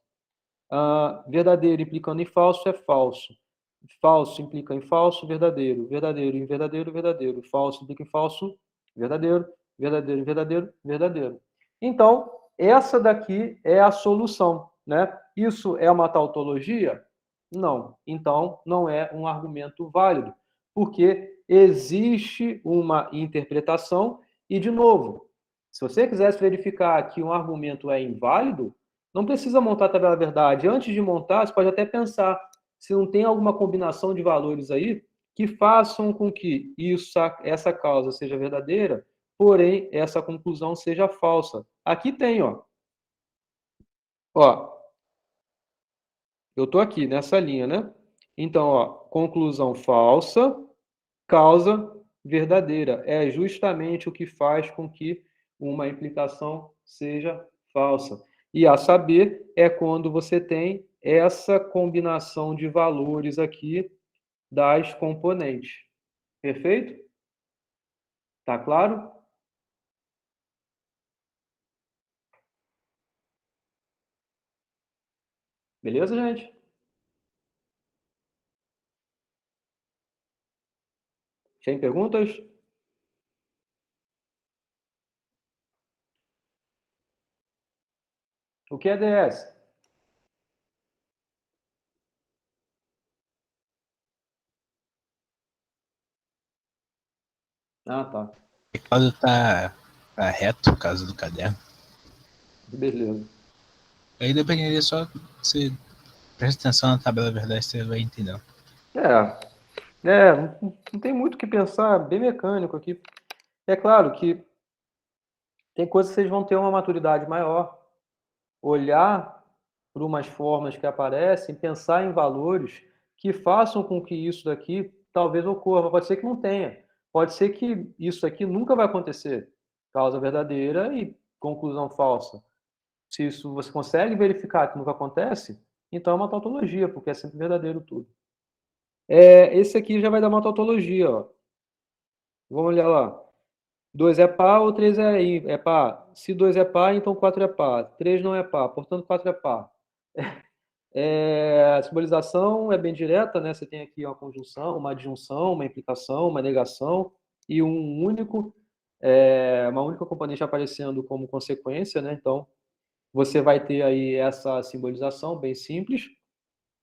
Verdadeiro implicando em falso é falso. Falso implica em falso, verdadeiro. Verdadeiro em verdadeiro, verdadeiro. Falso implica em falso, verdadeiro. Verdadeiro em verdadeiro, verdadeiro. Então, essa daqui é a solução, né? Isso é uma tautologia? Não. Então, não é um argumento válido, porque existe uma interpretação e, de novo, se você quisesse verificar que um argumento é inválido, não precisa montar a tabela verdade. Antes de montar, você pode até pensar se não tem alguma combinação de valores aí que façam com que essa causa seja verdadeira, porém, essa conclusão seja falsa. Aqui tem, ó. Ó, eu estou aqui nessa linha, né? Então, ó, conclusão falsa, causa verdadeira. É justamente o que faz com que uma implicação seja falsa. E a saber é quando você tem essa combinação de valores aqui das componentes. Perfeito? Tá claro? Beleza, gente? Tem perguntas? O que é DS? Ah, tá. O teclado tá reto, por causa do caderno. Beleza. Aí dependeria só você presta atenção na tabela verdade, você vai entender. Não tem muito o que pensar, bem mecânico aqui. É claro que tem coisas que vocês vão ter uma maturidade maior, olhar para umas formas que aparecem, pensar em valores que façam com que isso daqui talvez ocorra. Pode ser que não tenha. Pode ser que isso aqui nunca vai acontecer. Causa verdadeira e conclusão falsa. Se isso você consegue verificar que nunca acontece, então é uma tautologia, porque é sempre verdadeiro tudo. Esse aqui já vai dar uma tautologia, ó. Vamos olhar lá. 2 é par ou 3 é par? Se 2 é par, então 4 é par. 3 não é par, portanto 4 é par. A simbolização é bem direta, né? Você tem aqui uma conjunção, uma adjunção, uma implicação, uma negação e uma única componente aparecendo como consequência, né? Então, você vai ter aí essa simbolização bem simples.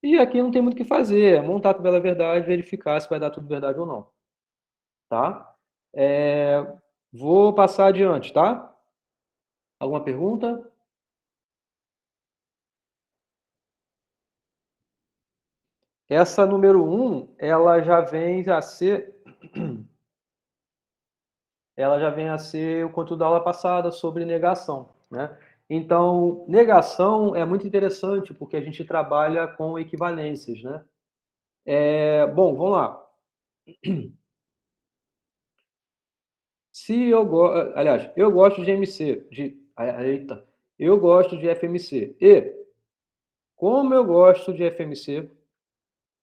E aqui não tem muito o que fazer, é montar a tabela verdade, verificar se vai dar tudo verdade ou não. Tá? Vou passar adiante, tá? Alguma pergunta? Essa número 1, ela já vem a ser o conteúdo da aula passada sobre negação, né? Então, negação é muito interessante porque a gente trabalha com equivalências, né? Bom, vamos lá. Aliás, eu gosto de MC, de Eita. Eu gosto de FMC. E, como eu gosto de FMC,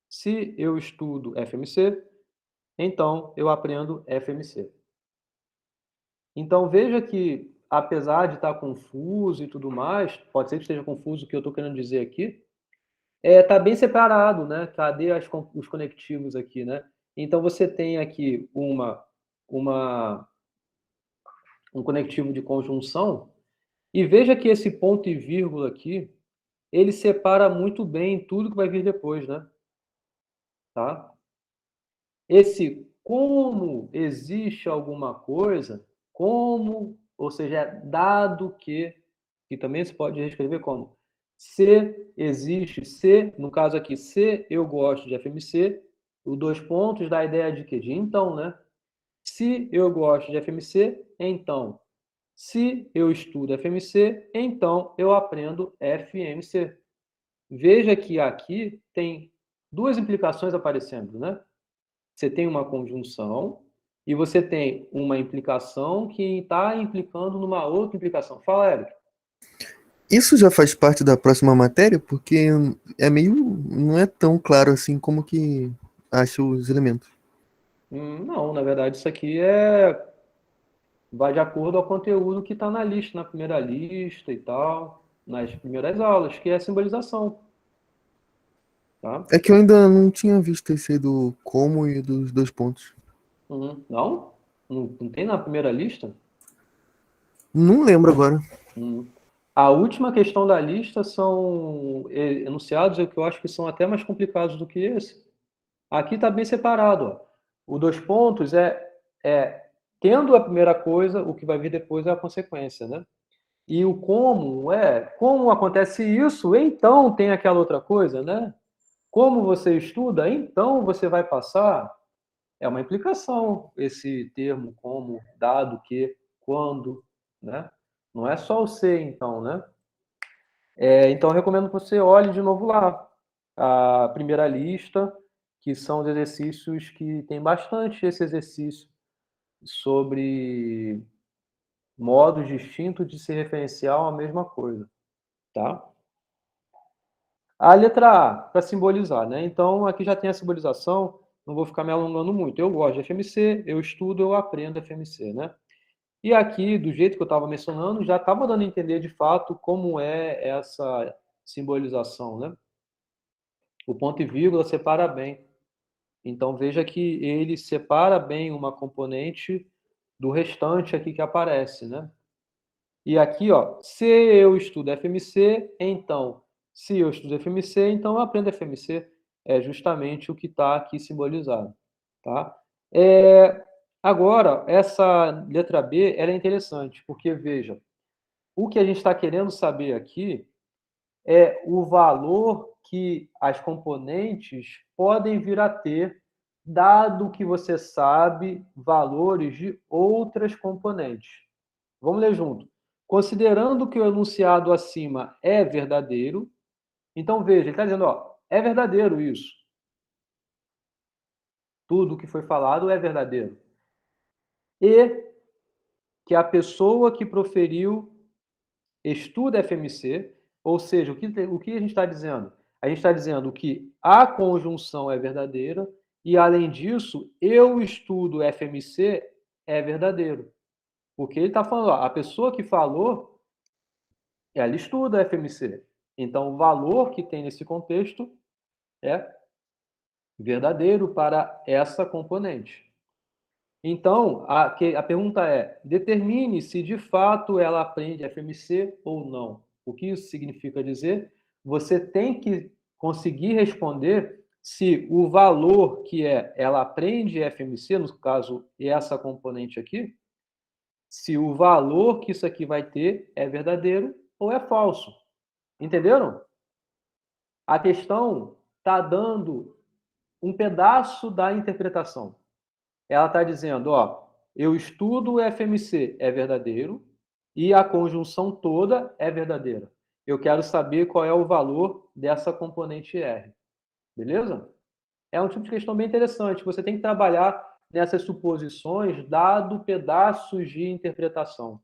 se eu estudo FMC, então eu aprendo FMC. Então, veja que, apesar de estar confuso e tudo mais, pode ser que esteja confuso o que eu estou querendo dizer aqui, está bem separado, né? Cadê os conectivos aqui, né? Então, você tem aqui um conectivo de conjunção, e veja que esse ponto e vírgula aqui, ele separa muito bem tudo que vai vir depois, né? Tá? Esse como existe alguma coisa, como, ou seja, dado que também se pode reescrever como se existe, se, no caso aqui, se eu gosto de FMC, os 2 pontos dá a ideia de quê? De então, né? Se eu gosto de FMC, então. Se eu estudo FMC, então eu aprendo FMC. Veja que aqui tem 2 implicações aparecendo, né? Você tem uma conjunção e você tem uma implicação que está implicando numa outra implicação. Fala, Érico. Isso já faz parte da próxima matéria? Porque é meio... não é tão claro assim como que acha os elementos. Não, na verdade isso aqui vai de acordo ao conteúdo que está na lista, na primeira lista e tal, nas primeiras aulas, que é a simbolização. Tá? É que eu ainda não tinha visto esse aí do como e dos 2 pontos. Não? Não tem na primeira lista? Não lembro agora. A última questão da lista são enunciados que eu acho que são até mais complicados do que esse. Aqui está bem separado. Ó. O 2 pontos tendo a primeira coisa, o que vai vir depois é a consequência, né? E o como acontece isso, então tem aquela outra coisa, né? Como você estuda, então você vai passar. É uma implicação esse termo como, dado que, quando, né? Não é só o ser, então, né? Então, eu recomendo que você olhe de novo lá a primeira lista, que são os exercícios que tem bastante esse exercício sobre modos distintos de se referenciar a mesma coisa, tá? A letra A, para simbolizar, né? Então, aqui já tem a simbolização, não vou ficar me alongando muito. Eu gosto de FMC, eu estudo, eu aprendo FMC, né? E aqui, do jeito que eu estava mencionando, já estava dando a entender de fato como é essa simbolização, né? O ponto e vírgula separa bem. Então, veja que ele separa bem uma componente do restante aqui que aparece, né? E aqui, ó, se eu estudo FMC, então, se eu estudo FMC, então eu aprendo FMC. É justamente o que está aqui simbolizado, tá? Agora, essa letra B, ela é interessante, porque, veja, o que a gente está querendo saber aqui é o valor que as componentes podem vir a ter, dado que você sabe valores de outras componentes. Vamos ler junto. Considerando que o enunciado acima é verdadeiro, então veja, ele está dizendo, ó, é verdadeiro isso. Tudo que foi falado é verdadeiro. E que a pessoa que proferiu estuda FMC, ou seja, o que a gente está dizendo? A gente está dizendo que a conjunção é verdadeira e, além disso, eu estudo FMC é verdadeiro. Porque ele está falando, ó, a pessoa que falou, ela estuda FMC. Então, o valor que tem nesse contexto é verdadeiro para essa componente. Então, a pergunta é, determine se de fato ela aprende FMC ou não. O que isso significa dizer? Você tem que conseguir responder se o valor que ela aprende FMC, no caso, essa componente aqui, se o valor que isso aqui vai ter é verdadeiro ou é falso. Entenderam? A questão está dando um pedaço da interpretação. Ela está dizendo, ó, eu estudo o FMC, é verdadeiro, e a conjunção toda é verdadeira. Eu quero saber qual é o valor dessa componente R. Beleza? É um tipo de questão bem interessante. Você tem que trabalhar nessas suposições, dado pedaços de interpretação.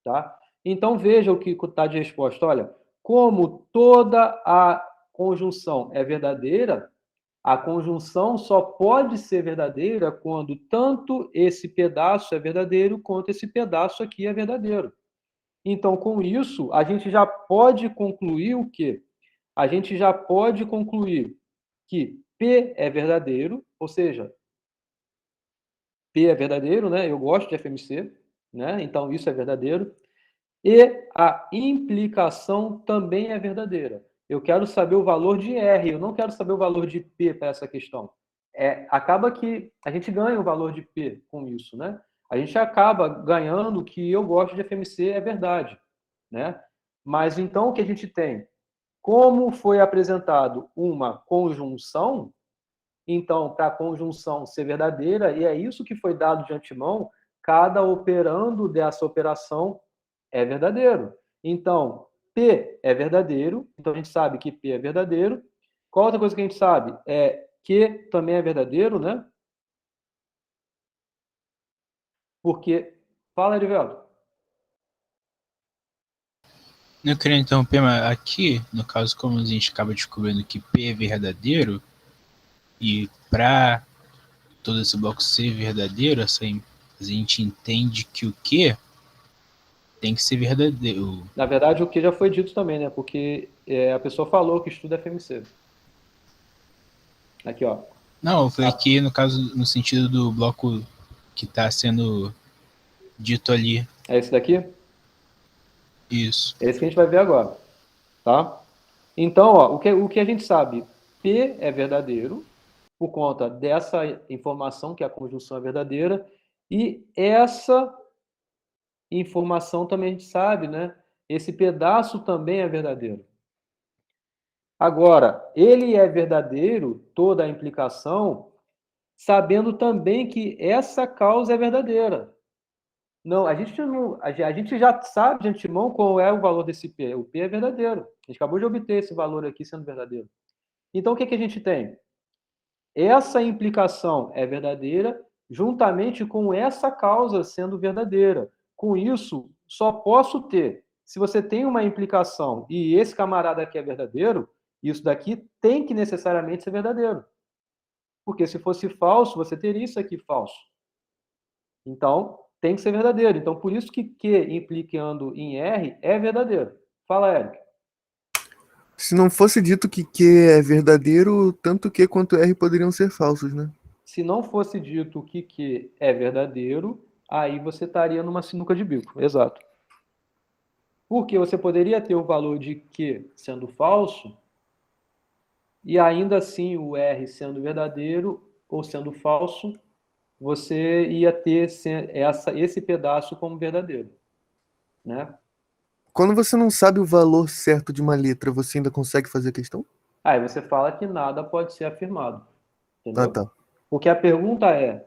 Tá? Então, veja o que está de resposta. Olha, como toda a conjunção é verdadeira, a conjunção só pode ser verdadeira quando tanto esse pedaço é verdadeiro quanto esse pedaço aqui é verdadeiro. Então, com isso, a gente já pode concluir o quê? A gente já pode concluir que P é verdadeiro, ou seja, P é verdadeiro, né? Eu gosto de FMC, né? Então isso é verdadeiro. E a implicação também é verdadeira. Eu quero saber o valor de R, eu não quero saber o valor de P para essa questão. Acaba que a gente ganha o valor de P com isso, né? A gente acaba ganhando que eu gosto de FMC, é verdade, né? Mas então o que a gente tem? Como foi apresentado uma conjunção, então, para a conjunção ser verdadeira, e é isso que foi dado de antemão, cada operando dessa operação é verdadeiro. Então, P é verdadeiro, então a gente sabe que P é verdadeiro. Qual outra coisa que a gente sabe? É Q também é verdadeiro, né? Porque... Fala, Erivelto. Não queria interromper, mas aqui, no caso, como a gente acaba descobrindo que P é verdadeiro, e para todo esse bloco ser verdadeiro, assim, a gente entende que o Q tem que ser verdadeiro. Na verdade, o que já foi dito também, né? Porque a pessoa falou que estuda FMC. Aqui, ó. Não, eu falei que, no caso, no sentido do bloco que está sendo dito ali. É esse daqui? Isso. É esse que a gente vai ver agora, tá? Então, ó, o que a gente sabe? P é verdadeiro, por conta dessa informação que a conjunção é verdadeira, e essa informação também a gente sabe, né? Esse pedaço também é verdadeiro. Agora, ele é verdadeiro, toda a implicação, sabendo também que essa causa é verdadeira. Não, a gente já sabe de antemão qual é o valor desse P. O P é verdadeiro. A gente acabou de obter esse valor aqui sendo verdadeiro. Então, o que a gente tem? Essa implicação é verdadeira, juntamente com essa causa sendo verdadeira. Com isso, só posso ter, se você tem uma implicação e esse camarada aqui é verdadeiro, isso daqui tem que necessariamente ser verdadeiro. Porque se fosse falso, você teria isso aqui falso. Então, tem que ser verdadeiro. Então, por isso que Q implicando em R é verdadeiro. Fala, Érico. Se não fosse dito que Q é verdadeiro, tanto Q quanto R poderiam ser falsos, né? Se não fosse dito que Q é verdadeiro, aí você estaria numa sinuca de bico. Exato. Porque você poderia ter o valor de Q sendo falso, e ainda assim o R sendo verdadeiro ou sendo falso, você ia ter esse pedaço como verdadeiro, né? Quando você não sabe o valor certo de uma letra, você ainda consegue fazer a questão? Aí você fala que nada pode ser afirmado, entendeu? Ah, tá. Porque a pergunta é,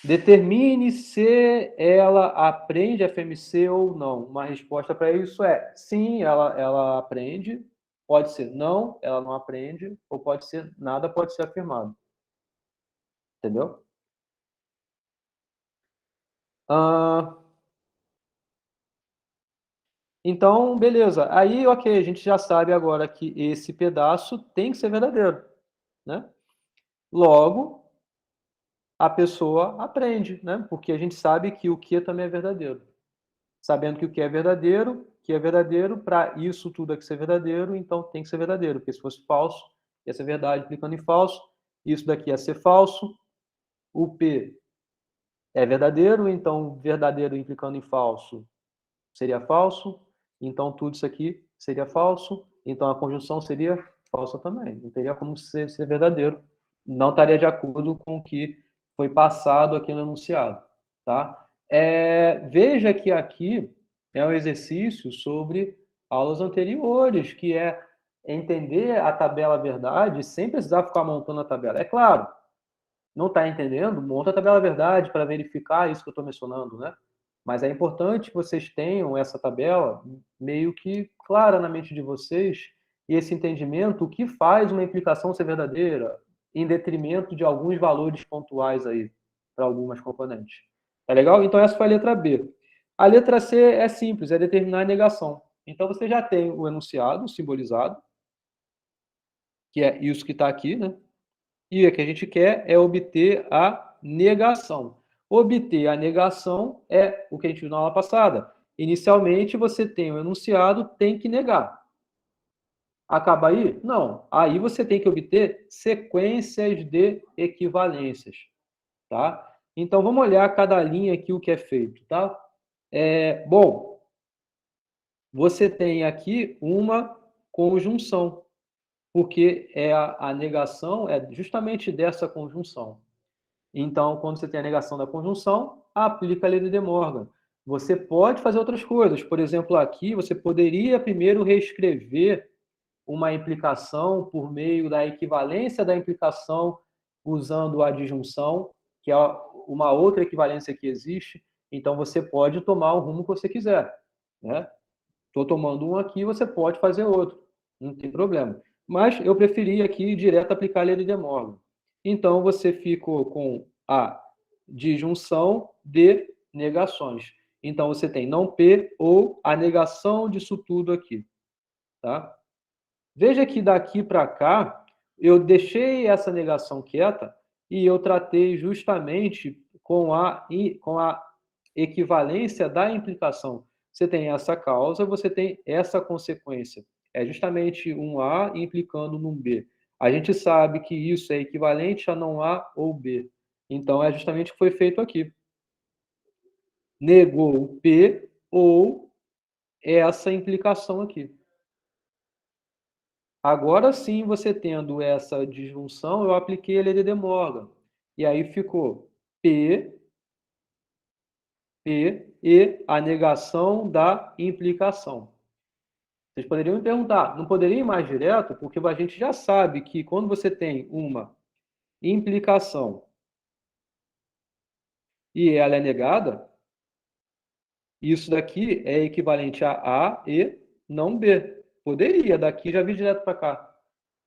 determine se ela aprende FMC ou não. Uma resposta para isso é sim, ela aprende, pode ser não, ela não aprende, ou pode ser nada pode ser afirmado. Entendeu? Então, beleza. Aí, ok, a gente já sabe agora que esse pedaço tem que ser verdadeiro, né? Logo, a pessoa aprende, né? Porque a gente sabe que o que também é verdadeiro. Sabendo que o que é verdadeiro, para isso tudo aqui ser verdadeiro, então tem que ser verdadeiro. Porque se fosse falso, ia ser verdade implicando em falso. Isso daqui ia ser falso. O P é verdadeiro, então verdadeiro implicando em falso seria falso. Então tudo isso aqui seria falso. Então a conjunção seria falsa também. Não teria como ser verdadeiro. Não estaria de acordo com o que foi passado aqui no enunciado, tá? Veja que aqui é um exercício sobre aulas anteriores, que é entender a tabela verdade sem precisar ficar montando a tabela. É claro, não está entendendo? Monta a tabela verdade para verificar isso que eu estou mencionando, né? Mas é importante que vocês tenham essa tabela meio que clara na mente de vocês e esse entendimento, o que faz uma implicação ser verdadeira, em detrimento de alguns valores pontuais aí, para algumas componentes. Tá legal? Então, essa foi a letra B. A letra C é simples, é determinar a negação. Então, você já tem o enunciado simbolizado, que é isso que está aqui, né? E o que a gente quer é obter a negação. Obter a negação é o que a gente viu na aula passada. Inicialmente, você tem o enunciado, tem que negar. Acaba aí? Não. Aí você tem que obter sequências de equivalências. Tá? Então, vamos olhar cada linha aqui o que é feito. Tá? Bom, você tem aqui uma conjunção, porque a negação é justamente dessa conjunção. Então, quando você tem a negação da conjunção, aplica a lei de De Morgan. Você pode fazer outras coisas. Por exemplo, aqui você poderia primeiro reescrever uma implicação por meio da equivalência da implicação usando a disjunção, que é uma outra equivalência que existe. Então, você pode tomar o rumo que você quiser. Né? Estou tomando um aqui, você pode fazer outro. Não tem problema. Mas eu preferi aqui direto aplicar a lei de De Morgan. Então, você ficou com a disjunção de negações. Então, você tem não P ou a negação disso tudo aqui. Tá? Veja que daqui para cá, eu deixei essa negação quieta e eu tratei justamente com a equivalência da implicação. Você tem essa causa, você tem essa consequência. É justamente um A implicando num B. A gente sabe que isso é equivalente a não A ou B. Então, é justamente o que foi feito aqui. Negou o P ou essa implicação aqui. Agora sim, você tendo essa disjunção, eu apliquei a lei de De Morgan. E aí ficou P e a negação da implicação. Vocês poderiam me perguntar, não poderia ir mais direto? Porque a gente já sabe que quando você tem uma implicação e ela é negada, isso daqui é equivalente a A e não B. Poderia, daqui já vir direto para cá.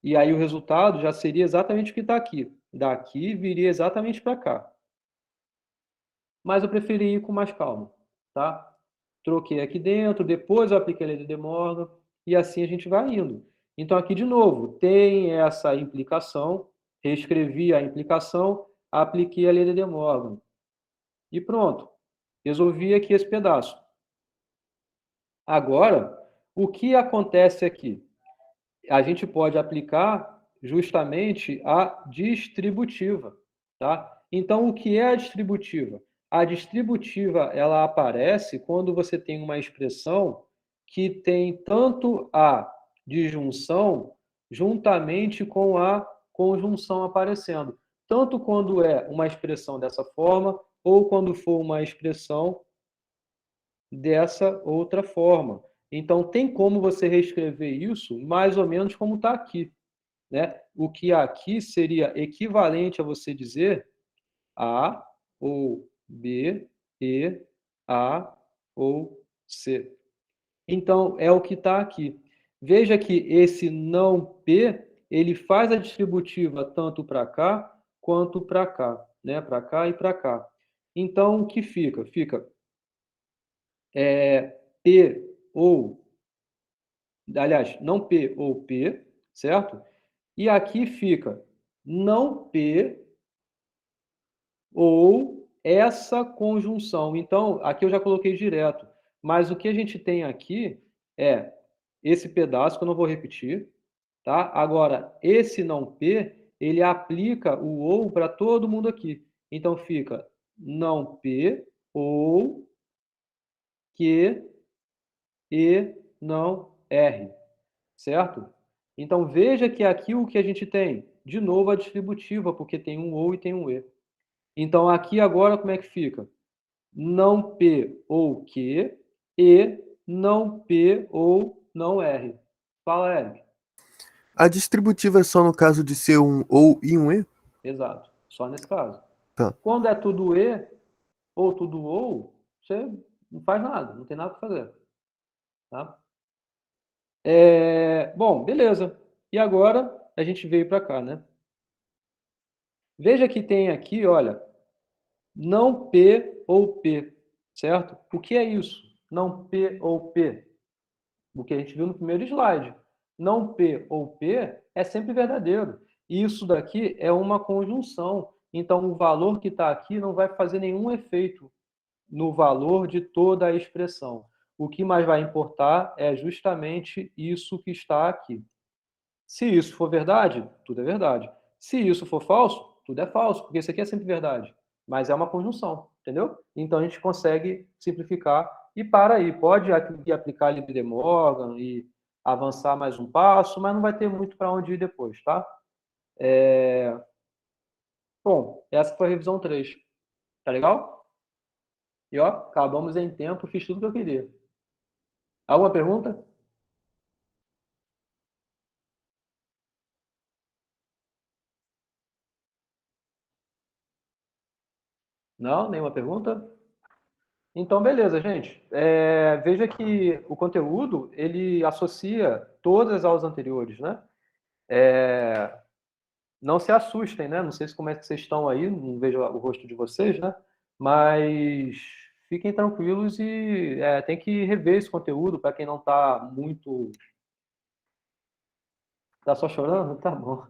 E aí o resultado já seria exatamente o que está aqui. Daqui viria exatamente para cá. Mas eu preferi ir com mais calma, tá? Troquei aqui dentro, depois eu apliquei a lei de De Morgan, e assim a gente vai indo. Então, aqui, de novo, tem essa implicação, reescrevi a implicação, apliquei a lei de De Morgan. E pronto. Resolvi aqui esse pedaço. Agora, o que acontece aqui? A gente pode aplicar justamente a distributiva, tá? Então, o que é a distributiva? A distributiva, ela aparece quando você tem uma expressão que tem tanto a disjunção juntamente com a conjunção aparecendo. Tanto quando é uma expressão dessa forma, ou quando for uma expressão dessa outra forma. Então, tem como você reescrever isso mais ou menos como está aqui. Né? O que aqui seria equivalente a você dizer A ou B, E, A ou C. Então, é o que está aqui. Veja que esse não P, ele faz a distributiva tanto para cá quanto para cá. Né? Para cá e para cá. Então, o que fica? Fica P ou... Aliás, não P ou P, certo? E aqui fica não P ou essa conjunção. Então, aqui eu já coloquei direto. Mas o que a gente tem aqui é esse pedaço, que eu não vou repetir. Tá? Agora, esse não P, ele aplica o ou para todo mundo aqui. Então, fica não P ou que e não R. Certo? Então, veja que aqui o que a gente tem? De novo, a distributiva, porque tem um ou e tem um e. Então, aqui agora, como é que fica? Não P ou que e não P ou não R. Fala, Eric. A distributiva é só no caso de ser um ou e um e? Exato. Só nesse caso. Tá. Quando é tudo e ou tudo ou, você não faz nada. Não tem nada para fazer. Tá? Bom, beleza. E agora a gente veio para cá, né? Veja que tem aqui, olha, não P ou P. certo? O que é isso? Não P ou P. O que a gente viu no primeiro slide. Não P ou P é sempre verdadeiro. Isso daqui é uma conjunção. Então, o valor que está aqui não vai fazer nenhum efeito no valor de toda a expressão. O que mais vai importar é justamente isso que está aqui. Se isso for verdade, tudo é verdade. Se isso for falso, tudo é falso, porque isso aqui é sempre verdade. Mas é uma conjunção, entendeu? Então, a gente consegue simplificar e para aí. Pode aplicar Libre de Morgan e avançar mais um passo, mas não vai ter muito para onde ir depois, tá? Bom, essa foi a revisão 3. Tá legal? E ó, acabamos em tempo, fiz tudo que eu queria. Alguma pergunta? Não? Nenhuma pergunta? Então, beleza, gente. Veja que o conteúdo, ele associa todas as aulas anteriores, né? Não se assustem, né? Não sei como é que vocês estão aí, não vejo o rosto de vocês, né? Mas fiquem tranquilos e tem que rever esse conteúdo para quem não está muito... Tá só chorando? Tá bom.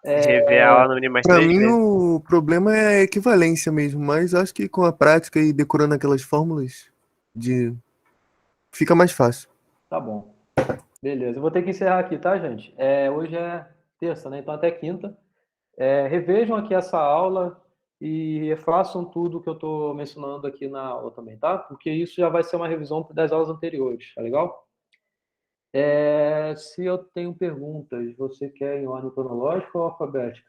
Rever a aula no mínimo mais Pra 3 mim, vezes. o problema é a equivalência mesmo, mas acho que com a prática e decorando aquelas fórmulas, fica mais fácil. Tá bom. Beleza. Eu vou ter que encerrar aqui, tá, gente? Hoje é terça, né? Então até quinta. Revejam aqui essa aula e façam tudo que eu estou mencionando aqui na aula também, tá? Porque isso já vai ser uma revisão das aulas anteriores, tá legal? Se eu tenho perguntas, você quer em ordem cronológica ou alfabética?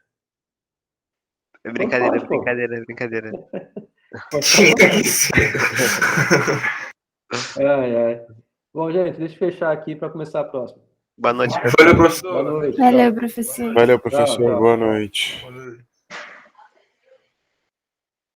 Brincadeira, Pode, pô. brincadeira. Bom, gente, deixa eu fechar aqui para começar a próxima. Boa noite, Valeu, professor. Boa noite. Valeu, Tchau. professor. Valeu, professor. Tchau, tchau. Boa noite. Boa noite.